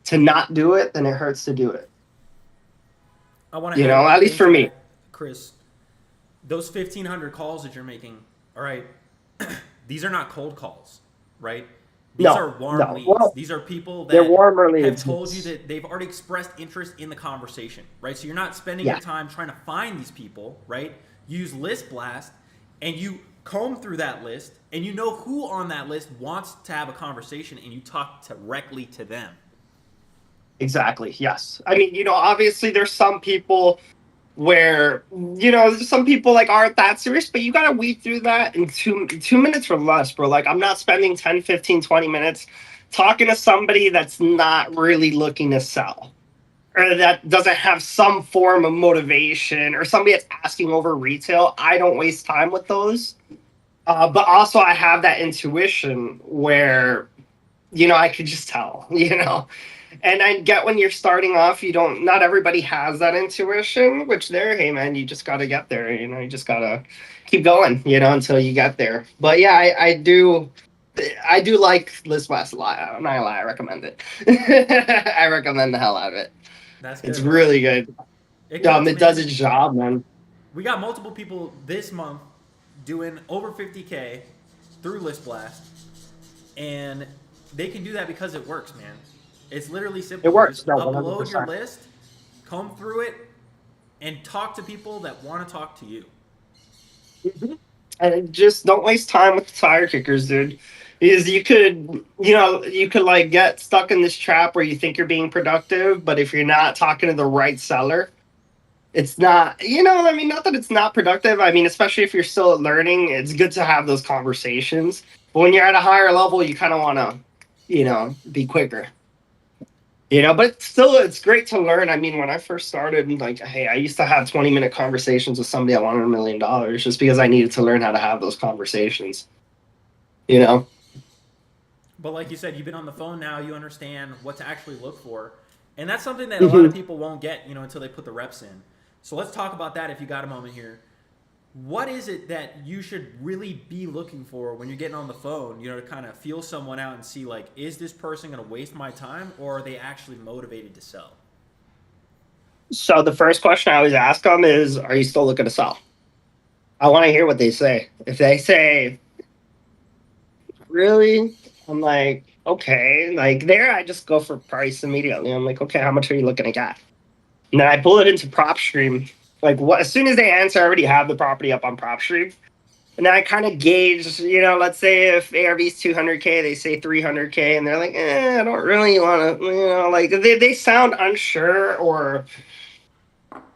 to not do it than it hurts to do it. I want to, at least for me, Chris. Those 1,500 calls that you're making, all right. These are not cold calls, right? These are warm leads. Well, these are people they're that warmer leads. have told you that they've already expressed interest in the conversation, right? So you're not spending your time trying to find these people, right? Use List Blast, and you comb through that list, and you know who on that list wants to have a conversation, and you talk directly to them. Exactly, yes. I mean, obviously there's some people where some people like aren't that serious, but you gotta weed through that in two minutes or less, bro. Like, I'm not spending 10, 15, 20 minutes talking to somebody that's not really looking to sell. or that doesn't have some form of motivation, or somebody that's asking over retail, I don't waste time with those. But also, I have that intuition where, I could just tell, And I get when you're starting off, not everybody has that intuition, which hey man, you just got to get there, you just got to keep going, until you get there. But yeah, I do like Liz West a lot. I'm not gonna lie, I recommend it. I recommend the hell out of it. That's It's good, bro. really good. It cooks, It does man. its job, man. We got multiple people this month doing over 50K through List Blast, and they can do that because it works, man. It's literally It simple. You works, just no, upload your 100%. list, comb through it, and talk to people that want to talk to you. Mhm. And just don't waste time with the tire kickers, dude. Because you could like get stuck in this trap where you think you're being productive, but if you're not talking to the right seller, it's not, I mean, not that it's not productive. I mean, especially if you're still learning, it's good to have those conversations. But when you're at a higher level, you kind of want to, be quicker. But it's great to learn. I mean, when I first started, like, hey, I used to have 20-minute conversations with somebody that wanted $1 million just because I needed to learn how to have those conversations. You know? But like you said, you've been on the phone now. You understand what to actually look for, and that's something that a lot of Mhm. people won't get, until they put the reps in. So let's talk about that if you got a moment here. What is it that you should really be looking for when you're getting on the phone, to kind of feel someone out and see, like, is this person going to waste my time, or are they actually motivated to sell? So the first question I always ask them is, "Are you still looking to sell?" I want to hear what they say. If they say, "Really?" I'm like, "Okay." Like there, I just go for price immediately. I'm like, "Okay, how much are you looking to get?" And then I pull it into prop stream. Like what? As soon as they answer, I already have the property up on prop stream. And then I kind of gauge, let's say if ARV is 200K, they say 300K, and they're like, I don't really want to, like they sound unsure or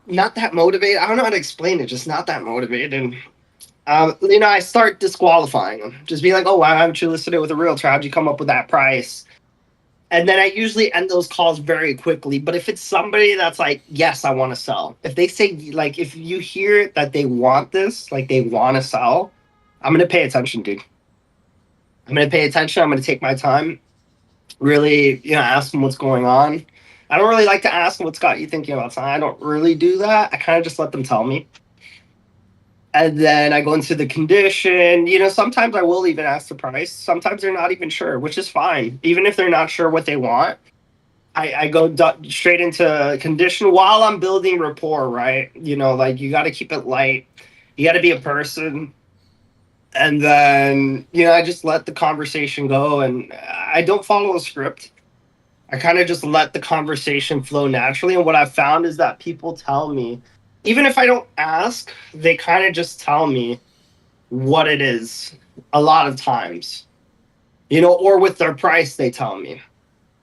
not that motivated. I don't know how to explain it, just not that motivated. I start disqualifying them. Just be like, oh, why haven't you listed it with a realtor? How'd you come up with that price? And then I usually end those calls very quickly. But if it's somebody that's like, yes, I want to sell. If they say, like, if you hear that they want this, like they want to sell, I'm going to pay attention, dude. I'm going to pay attention. I'm going to take my time, really, ask them what's going on. I don't really like to ask them what's got you thinking about something. I don't really do that. I kind of just let them tell me. And then I go into the condition. Sometimes I will even ask the price. Sometimes they're not even sure, which is fine. Even if they're not sure what they want, I go straight into condition while I'm building rapport, right? Like you got to keep it light. You got to be a person. And then, I just let the conversation go and I don't follow a script. I kind of just let the conversation flow naturally. And what I've found is that people tell me, even if I don't ask, they kind of just tell me what it is a lot of times, or with their price, they tell me.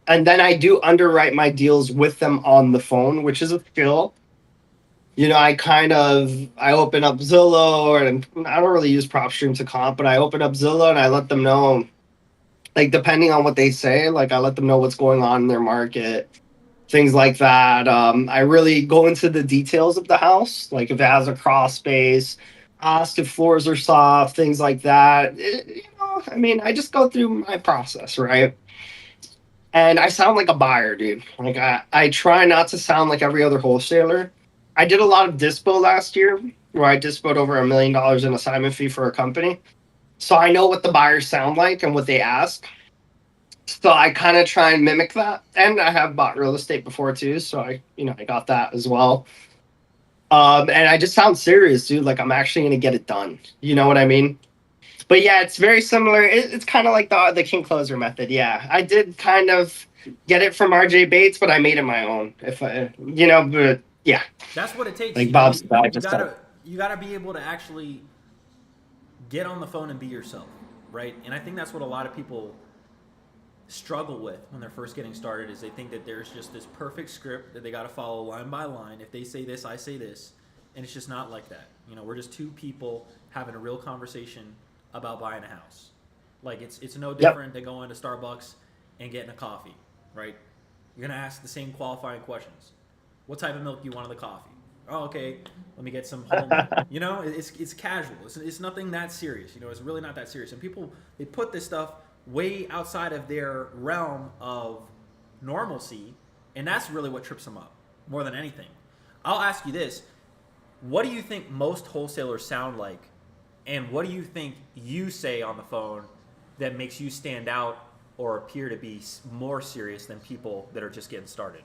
And then I do underwrite my deals with them on the phone, which is a skill. I open up Zillow, and I don't really use PropStream to comp, but I open up Zillow and I let them know, like, depending on what they say, like, I let them know what's going on in their market, things like that. I really go into the details of the house, like if it has a crawl space, ask if floors are soft, things like that. I mean, I just go through my process, right? And I sound like a buyer, dude. Like I try not to sound like every other wholesaler. I did a lot of dispo last year where I dispoed over $1 million in assignment fee for a company. So I know what the buyers sound like and what they ask. So I kind of try and mimic that. And I have bought real estate before too. So I got that as well. And I just sound serious, dude. Like I'm actually going to get it done. You know what I mean? But yeah, it's very similar. It's kind of like the King Closer method. Yeah, I did kind of get it from RJ Bates, but I made it my own. But yeah, That's what it takes. like Bob said, I You just said, gotta be able to actually get on the phone and be yourself, right? And I think that's what a lot of people struggle with when they're first getting started is they think that there's just this perfect script that they got to follow line by line. If they say this, I say this, and it's just not like that. We're just two people having a real conversation about buying a house. Like it's no yep, different than going to Starbucks and getting a coffee, right? You're gonna ask the same qualifying questions. What type of milk do you want in the coffee? Oh, okay. Let me get some whole milk. You know, it's casual. It's nothing that serious. You know, it's really not that serious. And people, they put this stuff way outside of their realm of normalcy, and that's really what trips them up more than anything. I'll ask you this: what do you think most wholesalers sound like, and what do you think you say on the phone that makes you stand out or appear to be more serious than people that are just getting started?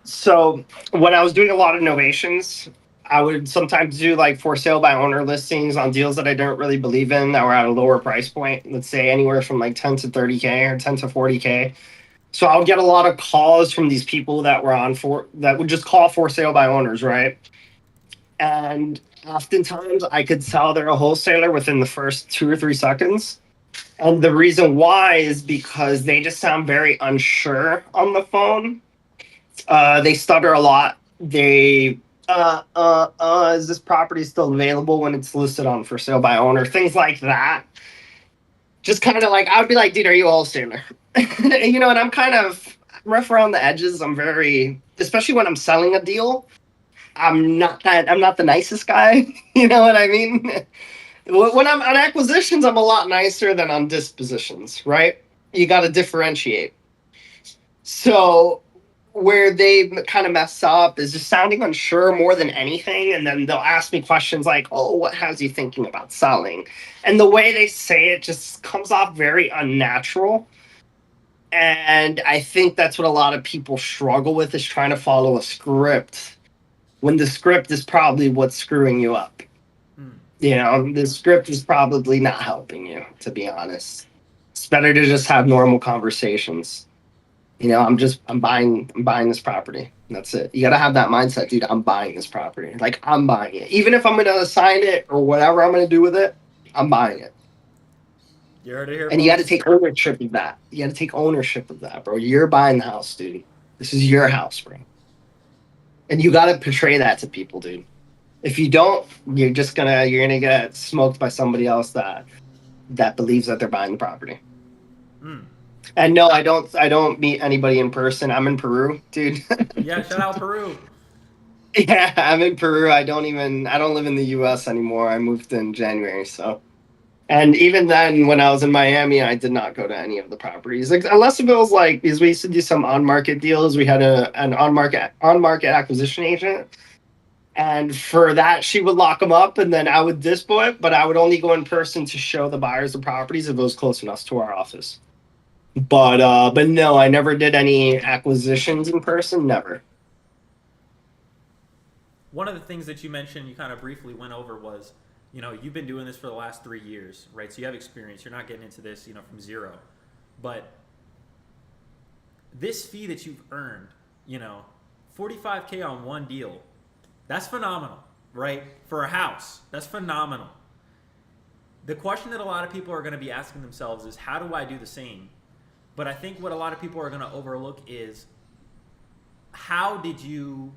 So when I was doing a lot of novations, I would sometimes do like for sale by owner listings on deals that I don't really believe in that were at a lower price point. Let's say anywhere from like 10 to 30K or 10 to 40K. So I would get a lot of calls from these people that were on for that would just call for sale by owners, right? And oftentimes I could tell they're a wholesaler within the first 2 or 3 seconds. And the reason why is because they just sound very unsure on the phone. They stutter a lot. They is this property still available when it's listed on for sale by owner? Things like that. Just kind of like I would be like, dude, are you a wholesaler? You know, and I'm kind of rough around the edges. I'm very, especially when I'm selling a deal. I'm not the nicest guy. You know what I mean? When I'm on acquisitions, I'm a lot nicer than on dispositions, right? You got to differentiate. So where they kind of mess up is just sounding unsure more than anything. And then they'll ask me questions like, oh, what has you thinking about selling? And the way they say it just comes off very unnatural. And I think that's what a lot of people struggle with is trying to follow a script when the script is probably what's screwing you up. You know, the script is probably not helping you, to be honest. It's better to just have normal conversations. You know, I'm buying this property. That's it. You got to have that mindset, dude. I'm buying this property. Like, I'm buying it. Even if I'm going to assign it or whatever I'm going to do with it, I'm buying it. You heard it here, And you got to folks. take ownership of that. You got to take ownership of that, bro. You're buying the house, dude. This is your house, bro. And you got to portray that to people, dude. If you don't, you're gonna get smoked by somebody else that believes that they're buying the property. And no, I don't meet anybody in person. I'm in Peru, dude. Yeah, shout out Peru. Yeah, I'm in Peru. I don't live in the US anymore. I moved in January, so. And even then, when I was in Miami, I did not go to any of the properties, like, unless it was like, because we used to do some on-market deals. We had an on-market acquisition agent, and for that, she would lock them up, and then I would dispo it. But I would only go in person to show the buyers the properties if it was close enough to our office. But no, I never did any acquisitions in person. Never. One of the things that you mentioned, you kind of briefly went over was, you know, you've been doing this for the last 3 years, right? So you have experience. You're not getting into this, you know, from zero. But this fee that you've earned, you know, 45K on one deal, that's phenomenal, right? For a house, that's phenomenal. The question that a lot of people are going to be asking themselves is, how do I do the same? But I think what a lot of people are going to overlook is, how did you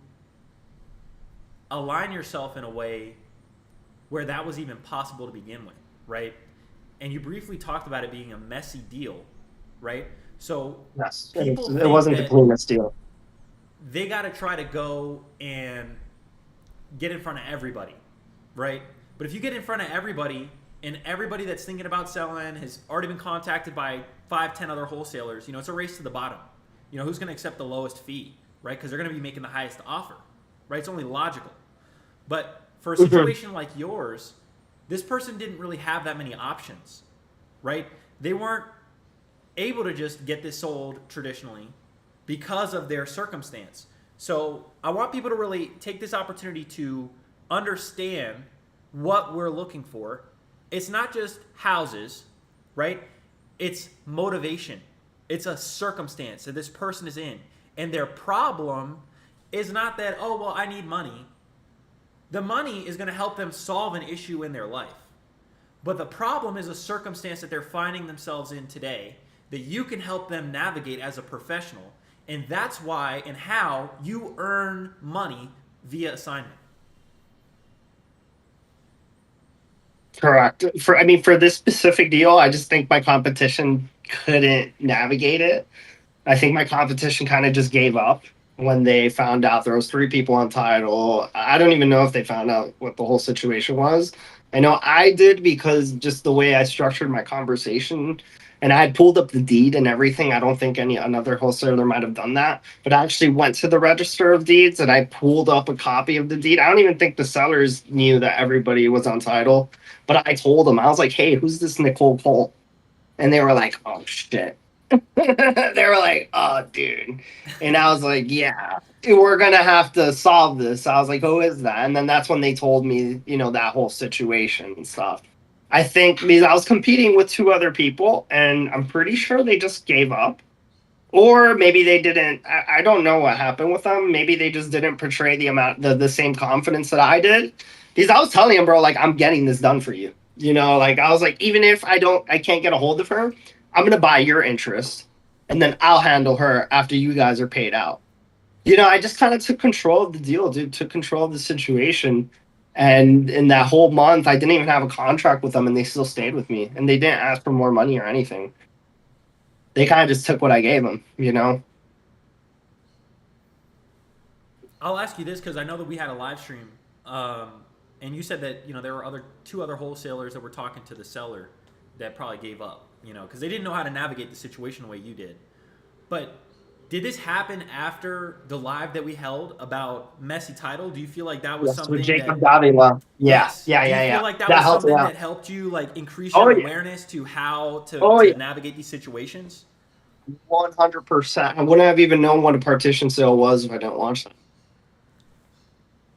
align yourself in a way where that was even possible to begin with, right? And you briefly talked about it being a messy deal, right? So Yes, people it think wasn't the that cleanest deal. they got to try to go and get in front of everybody, right? But if you get in front of everybody and everybody that's thinking about selling has already been contacted by 5-10 other wholesalers, you know, it's a race to the bottom. You know, who's going to accept the lowest fee, right? Because they're going to be making the highest offer, right? It's only logical. But for a situation like yours, this person didn't really have that many options, right? They weren't able to just get this sold traditionally because of their circumstance. So I want people to really take this opportunity to understand what we're looking for. It's not just houses, right? It's motivation. It's a circumstance that this person is in. And their problem is not that, oh, well, I need money. The money is going to help them solve an issue in their life. But the problem is a circumstance that they're finding themselves in today that you can help them navigate as a professional. And that's why and how you earn money via assignment. Correct. For this specific deal, I just think my competition couldn't navigate it. I think my competition kind of just gave up. when they found out there was 3 people on title. I don't even know if they found out what the whole situation was. I know I did because just the way I structured my conversation, and I had pulled up the deed and everything. I don't think any another wholesaler might have done that, but I actually went to the register of deeds and I pulled up a copy of the deed. I don't even think the sellers knew that everybody was on title, but I told them, I was like, "Hey, who's this Nicole Cole?" And they were like, "Oh shit." They were like, "Oh, dude," and I was like, "Yeah, we're gonna have to solve this." I was like, "Who is that?" And then that's when they told me, that whole situation and stuff. I think because I was competing with 2 other people, and I'm pretty sure they just gave up, or maybe they didn't. I don't know what happened with them. Maybe they just didn't portray the same confidence that I did. Because I was telling him, bro, like, I'm getting this done for you. Like, I was like, even if I can't get a hold of her, I'm gonna buy your interest, and then I'll handle her after you guys are paid out. I just kind of took control of the deal, dude. Took control of the situation, and in that whole month, I didn't even have a contract with them, and they still stayed with me, and they didn't ask for more money or anything. They kind of just took what I gave them. I'll ask you this because I know that we had a live stream, and you said that there were 2 other wholesalers that were talking to the seller that probably gave up, because they didn't know how to navigate the situation the way you did. But did this happen after the live that we held about messy title? Do you feel like that was Yes, something with Jacob that? Davila. Yeah, Yes. yeah, Do you yeah, feel yeah. like that That was helped me something out. that helped you like increase Oh your yeah, awareness to how to, oh to yeah, navigate these situations? 100%. I wouldn't have even known what a partition sale was if I didn't watch that.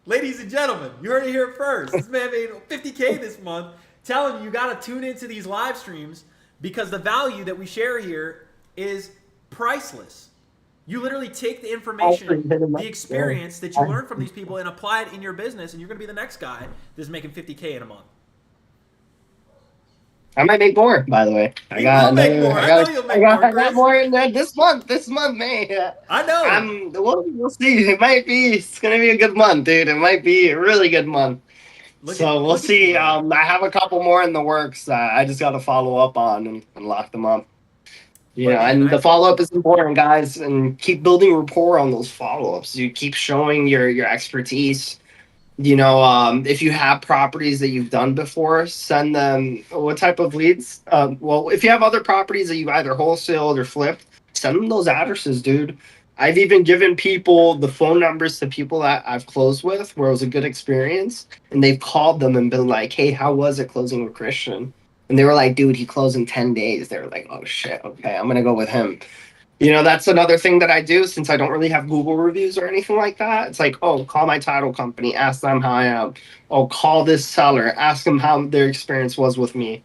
Ladies and gentlemen, you heard it here first. This man made 50K this month. Telling you, you got to tune into these live streams because the value that we share here is priceless. You literally take the information, the experience that you learn from these people, and apply it in your business, and you're going to be the next guy that's making 50K in a month. I might make more, by the way. I You will got make another. more. I know you'll make more, I got Chris. more in there this month. This month, man. I know. We'll see. It might be. It's gonna be a good month, dude. It might be a really good month. So we'll Look at you, see. brother. I have a couple more in the works that I just got to follow up on and lock them up. But man, And the follow up is important, guys, and keep building rapport on those follow ups. You keep showing your expertise. If you have properties that you've done before, send them what type of leads. Well, if you have other properties that you've either wholesaled or flipped, send them those addresses, dude. I've even given people the phone numbers to people that I've closed with where it was a good experience, and they've called them and been like, "Hey, how was it closing with Christian?" And they were like, "Dude, he closed in 10 days." They were like, "Oh shit, okay, I'm gonna go with him." That's another thing that I do since I don't really have Google reviews or anything like that. It's like, oh, call my title company, ask them how I am. Oh, call this seller, ask them how their experience was with me.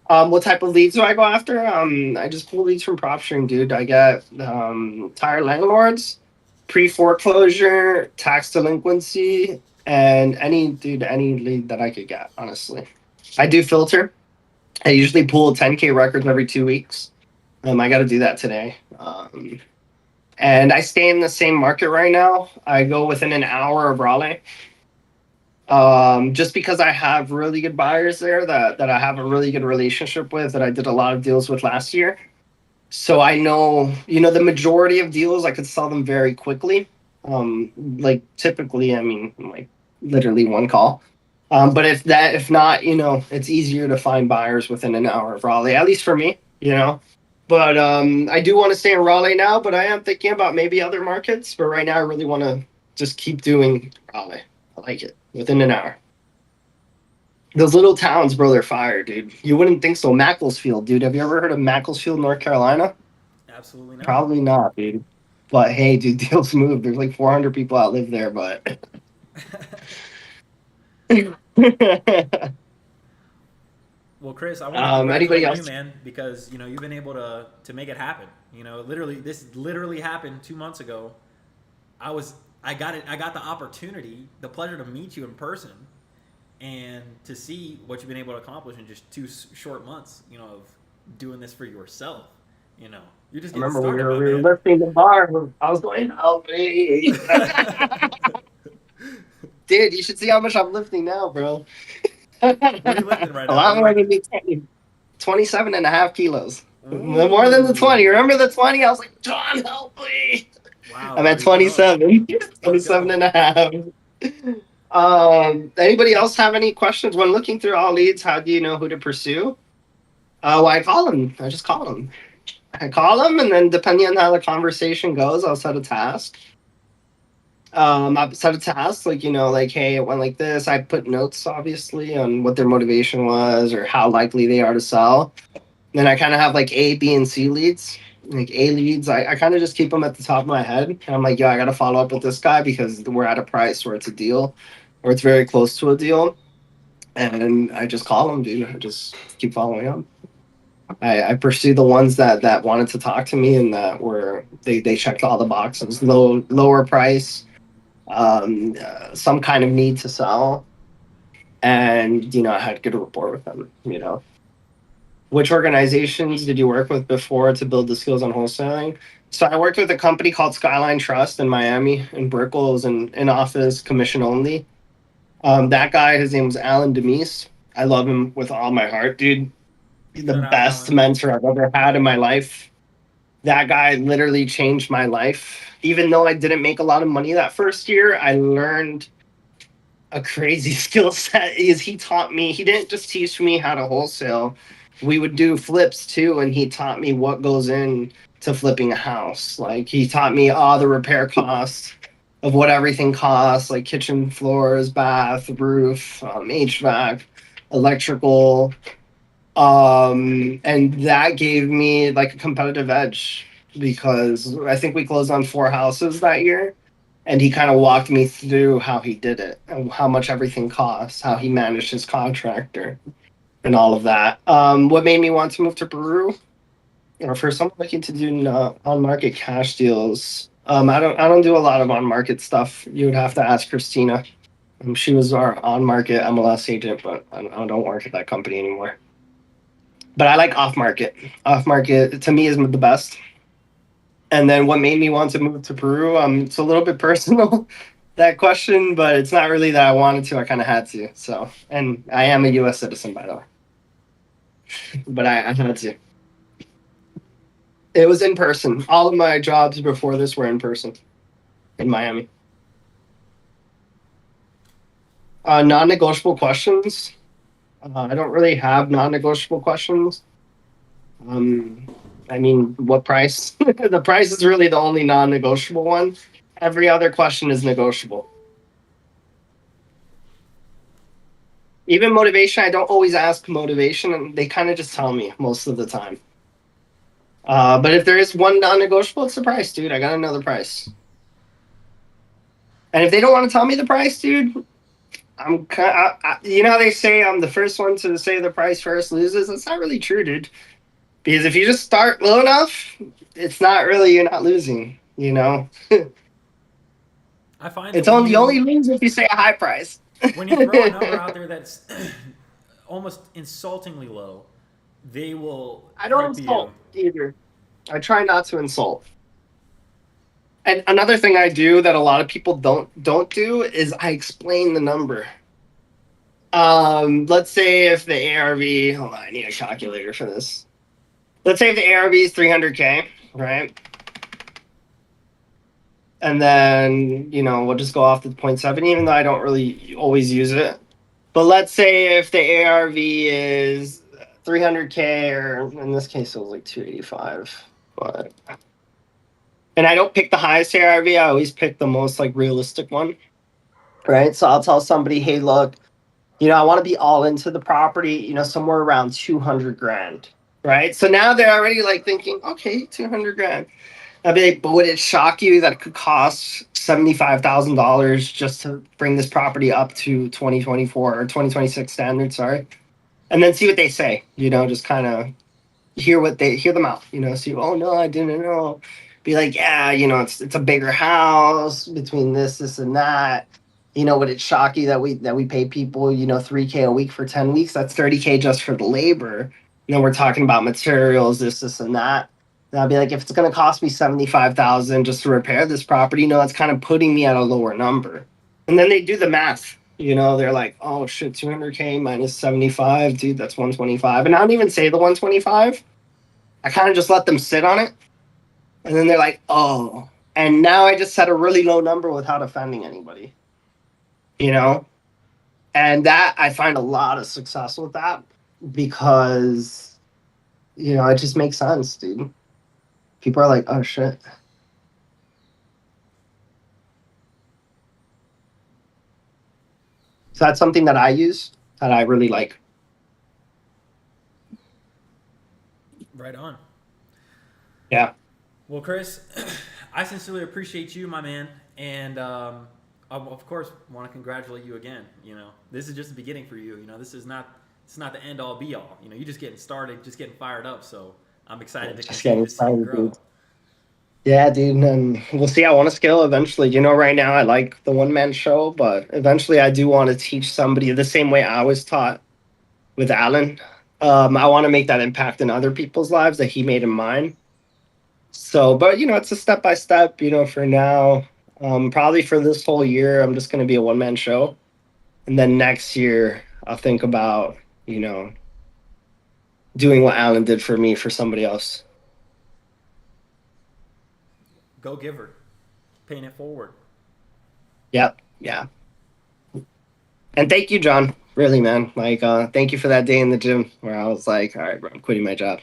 What type of leads do I go after? I just pull leads from PropStream, dude. I get tired landlords, pre-foreclosure, tax delinquency, and any lead that I could get, honestly. I do filter. I usually pull 10K records every 2 weeks. I got to do that today. And I stay in the same market right now. I go within an hour of Raleigh. Just because I have really good buyers there that I have a really good relationship with that I did a lot of deals with last year. So I know, the majority of deals I could sell them very quickly. Like typically, I mean, like literally one call. But if not, it's easier to find buyers within an hour of Raleigh, at least for me. But I do want to stay in Raleigh now, but I am thinking about maybe other markets. But right now, I really want to just keep doing Raleigh. I like it within an hour. Those little towns, bro, they're fire, dude. You wouldn't think so. Macclesfield, dude. Have you ever heard of Macclesfield, North Carolina? Absolutely not. Probably not, dude. But hey, dude, deals move. There's like 400 people that live there, but. Well, Chris, I want to Anybody congratulate you, else? man, because you've been able to make it happen. This literally happened 2 months ago. I got it. I got the opportunity, the pleasure to meet you in person, and to see what you've been able to accomplish in just 2 short months. Of doing this for yourself. You're just I getting remember started, we my were man. lifting the bar. I was going, help me. Dude, you should see how much I'm lifting now, bro. What are you lifting right A now? lot more than me. 27 and a half kilos. More than the 20. Ooh. Remember the 20? I was like, John, help me. Wow. Wow, I'm at buddy. Let's go. 27, Let's 27 go. and a half. Anybody else have any questions when looking through all leads? How do you know who to pursue? Well, I call them. I just call them. I call them, and then depending on how the conversation goes, I'll set a task. I've set a task like, like, hey, it went like this. I put notes obviously on what their motivation was or how likely they are to sell. Then I kind of have like A, B, and C leads. Like A leads, I kind of just keep them at the top of my head. And I'm like, I got to follow up with this guy because we're at a price where it's a deal or it's very close to a deal. And I just call them, dude. I just keep following up. I pursue the ones that wanted to talk to me and that were they checked all the boxes, lower price, some kind of need to sell, and I had good rapport with them. Which organizations did you work with before to build the skills on wholesaling? So I worked with a company called Skyline Trust in Miami, in Brickell. It was in office, commission only. That guy, his name was Alan Demise. I love him with all my heart, dude. He's the Shout out, best Alan. mentor I've ever had in my life. That guy literally changed my life. Even though I didn't make a lot of money that first year, I learned a crazy skill set. He taught me, he didn't just teach me how to wholesale. We would do flips too, and he taught me what goes in to flipping a house. Like he taught me all the repair costs of what everything costs, like kitchen floors, bath, roof, HVAC, electrical, and that gave me like a competitive edge because I think we closed on 4 houses that year, and he kind of walked me through how he did it and how much everything costs, how he managed his contractor, and all of that. What made me want to move to Peru? For someone looking to do on-market cash deals, I don't do a lot of on-market stuff. You would have to ask Christina. She was our on-market MLS agent, but I don't work at that company anymore. But I like off-market. Off-market to me is the best. And then what made me want to move to Peru? It's a little bit personal, that question, but it's not really that I wanted to. I kind of had to. So, and I am a U.S. citizen, by the way. But I had to. It was in person. All of my jobs before this were in person in Miami. Non-negotiable questions. I don't really have non-negotiable questions. I mean, what price? The price is really the only non-negotiable one. Every other question is negotiable. Even motivation, I don't always ask motivation, and they kind of just tell me most of the time. But if there is one non-negotiable, it's the price, dude. I gotta know the price. And if they don't want to tell me the price, dude, I'm kind of, you know how they say I'm the first one to say the price first loses? That's not really true, dude. Because if you just start low enough, it's not really, you're not losing, I find that It's only lose if you say a high price. when you throw a number out there that's almost insultingly low, they will I don't help insult you. either. I try not to insult. And another thing I do that a lot of people don't do is I explain the number. Let's say if the ARV, hold on, I need a calculator for this. Let's say if the ARV is 300K, right? And then, we'll just go off the 0.7, even though I don't really always use it. But let's say if the ARV is 300K, or in this case, it was like 285. And I don't pick the highest ARV. I always pick the most like realistic one, right? So I'll tell somebody, hey, look, I want to be all into the property, somewhere around 200 grand, right? So now they're already like thinking, okay, 200 grand. I'd be like, but would it shock you that it could cost $75,000 just to bring this property up to 2024 or 2026 standards? Sorry. And then see what they say, just kind of hear them out, see, oh no, I didn't know. Be like, yeah, it's a bigger house between this and that. Would it shock you that we pay people, $3K a week for 10 weeks? That's $30K just for the labor. And then we're talking about materials, this and that. And I'll be like, if it's going to cost me $75,000 just to repair this property, it's kind of putting me at a lower number. And then they do the math. They're like, oh shit, 200K minus 75, dude, that's 125. And I don't even say the 125. I kind of just let them sit on it. And then they're like, oh, And now I just set a really low number without offending anybody, you know? And that I find a lot of success with that because, it just makes sense, dude. People are like, oh shit. So that's something that I use that I really like. Right on. Yeah. Well, Chris, I sincerely appreciate you, my man, and I, of course, want to congratulate you again. This is just the beginning for you. This is not the end all be all. You're just getting started, just getting fired up. So I'm excited to Just continue getting to see you started, grow. dude. Yeah, dude, and we'll see. I want to scale eventually. Right now I like the one man show, but eventually I do want to teach somebody the same way I was taught with Alan. I want to make that impact in other people's lives that he made in mine. So, but it's a step by step. For now, probably for this whole year, I'm just going to be a one man show, and then next year I'll think about doing what Alan did for me for somebody else. Go giver, paying it forward. Yep. Yeah. And thank you, John. Really, man. Like, thank you for that day in the gym where I was like, all right, bro, I'm quitting my job.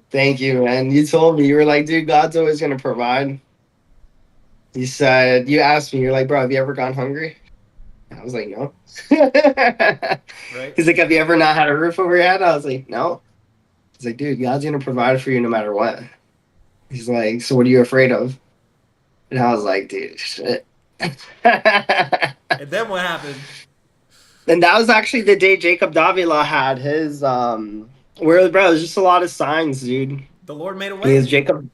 Thank you, man. You told me, you were like, dude, God's always going to provide. You asked me, you're like, bro, have you ever gone hungry? I was like, no. Right. He's like, have you ever not had a roof over your head? I was like, no. He's like, dude, God's going to provide for you no matter what. He's like, so what are you afraid of? And I was like, dude, shit. And then what happened? And that was actually the day Jacob Davila had his where, bro, it was just a lot of signs, dude. The Lord made a He way. was Jacob.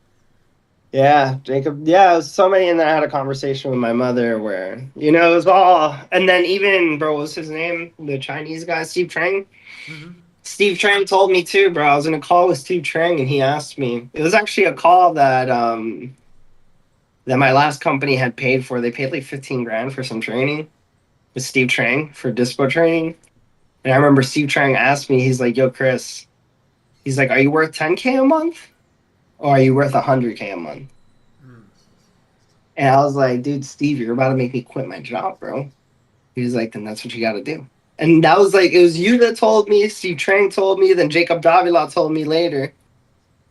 Yeah, Jacob. Yeah, it was so many. And then I had a conversation with my mother where, it was all. And then even, bro, what was his name? The Chinese guy, Steve Trang. Mm-hmm. Steve Trang told me too, bro. I was in a call with Steve Trang and he asked me. It was actually a call that my last company had paid for. They paid like 15 grand for some training with Steve Trang for dispo training. And I remember Steve Trang asked me, he's like, yo, Chris, he's like, are you worth 10K a month? Or are you worth 100K a month? And I was like, dude, Steve, you're about to make me quit my job, bro. He was like, then that's what you got to do. And that was like, it was you that told me, Steve Trang told me, then Jacob Davila told me later.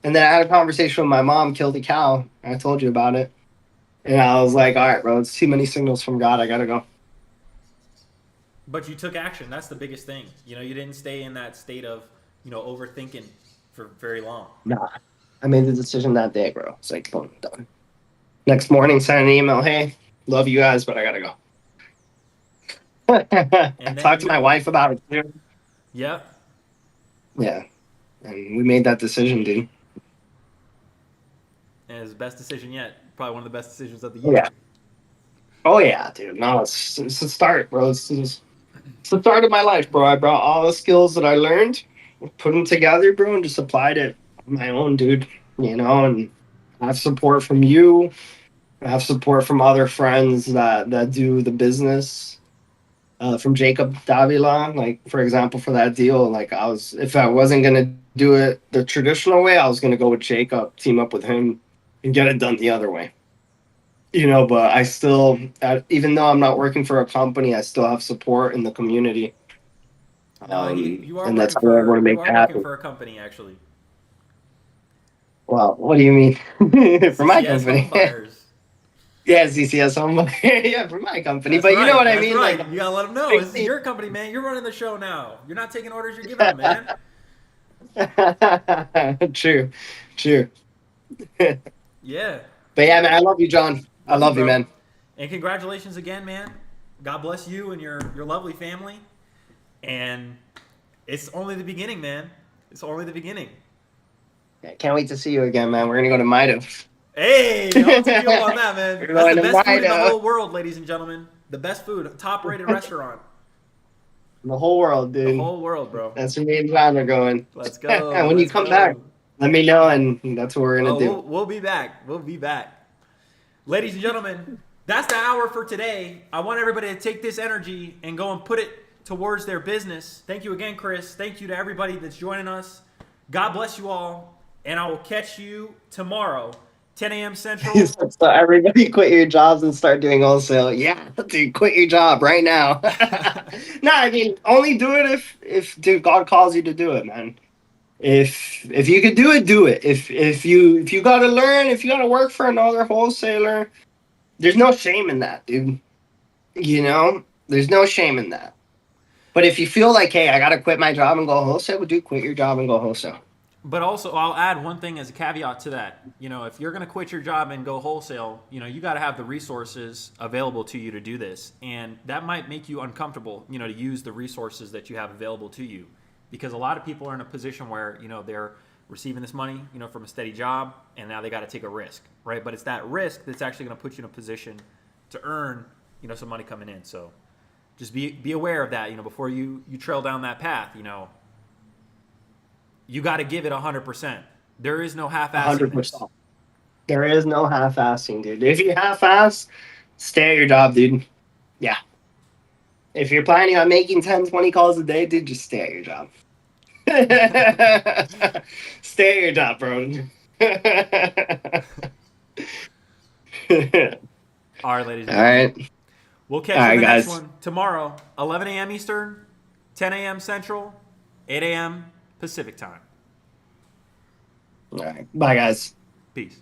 And then I had a conversation with my mom, killed a cow. I told you about it. And I was like, all right, bro, it's too many signals from God. I got to go. But you took action. That's the biggest thing. You didn't stay in that state of, overthinking for very long. Nah. I made the decision that day, bro. It's like, boom, done. Next morning, send an email. Hey, love you guys, but I got to go. I talked to my wife about it, too. Yep. Yeah. And we made that decision, dude. And it's the best decision yet. Probably one of the best decisions of the year. Yeah. Oh, yeah, dude. No, it's the start, bro. It's the start of my life, bro. I brought all the skills that I learned, put them together, bro, and just applied it on my own, dude. And I have support from you. I have support from other friends that do the business. From Jacob Davila, like, for example, for that deal, like, if I wasn't going to do it the traditional way, I was going to go with Jacob, team up with him, and get it done the other way. But I still, even though I'm not working for a company, I still have support in the community. No, you are and that's working how I want to make you that are working happen. for a company, actually. Well, what do you mean? For my CCS company? Home Buyers. Yeah, CCS home. Yeah, for my company. That's But you know right. what I That's mean? right. Like, You gotta let them know. This is your company, man. You're running the show now. You're not taking orders. You're giving them, man. True. Yeah. But yeah, man, I love you, John. I love you, bro. man. And congratulations again, man. God bless you and your lovely family. And it's only the beginning, man. It's only the beginning. Yeah, can't wait to see you again, man. We're gonna go to Mido. Hey, I'll take you up on that, man. We're That's the going to best food in the Mido. whole world, ladies and gentlemen. The best food, top-rated restaurant. The whole world, dude. The whole world, bro. That's where me and John are going. Let's go. And when you come back, let me know, and that's what we're gonna do. We'll be back. We'll be back. Ladies and gentlemen, that's the hour for today. I want everybody to take this energy and go and put it towards their business. Thank you again, Chris. Thank you to everybody that's joining us. God bless you all. And I will catch you tomorrow, 10 a.m. Central. So everybody quit your jobs and start doing wholesale. Yeah, dude, quit your job right now. No, I mean, only do it if dude God calls you to do it, man. If you could do it, do it. If you gotta learn, if you gotta work for another wholesaler, there's no shame in that, dude. You know, there's no shame in that. But if you feel like, hey, I gotta quit my job and go wholesale, well, dude, quit your job and go wholesale. But also, I'll add one thing as a caveat to that. You know, if you're going to quit your job and go wholesale, you know, you got to have the resources available to you to do this. And that might make you uncomfortable, you know, to use the resources that you have available to you. Because a lot of people are in a position where, you know, they're receiving this money, you know, from a steady job, and now they got to take a risk, right? But it's that risk that's actually going to put you in a position to earn, you know, some money coming in. So just be aware of that, you know, before you trail down that path, you know. You got to give it 100%. There is no half-assing this. 100%. There is no half-assing, dude. If you half-ass, stay at your job, dude. Yeah. If you're planning on making 10, 20 calls a day, dude, just stay at your job. Stay at your job, bro. All right, ladies and All gentlemen. right. We'll catch All you in right, the next guys. one tomorrow, 11 a.m. Eastern, 10 a.m. Central, 8 a.m. Pacific time. All right. Bye, guys. Peace.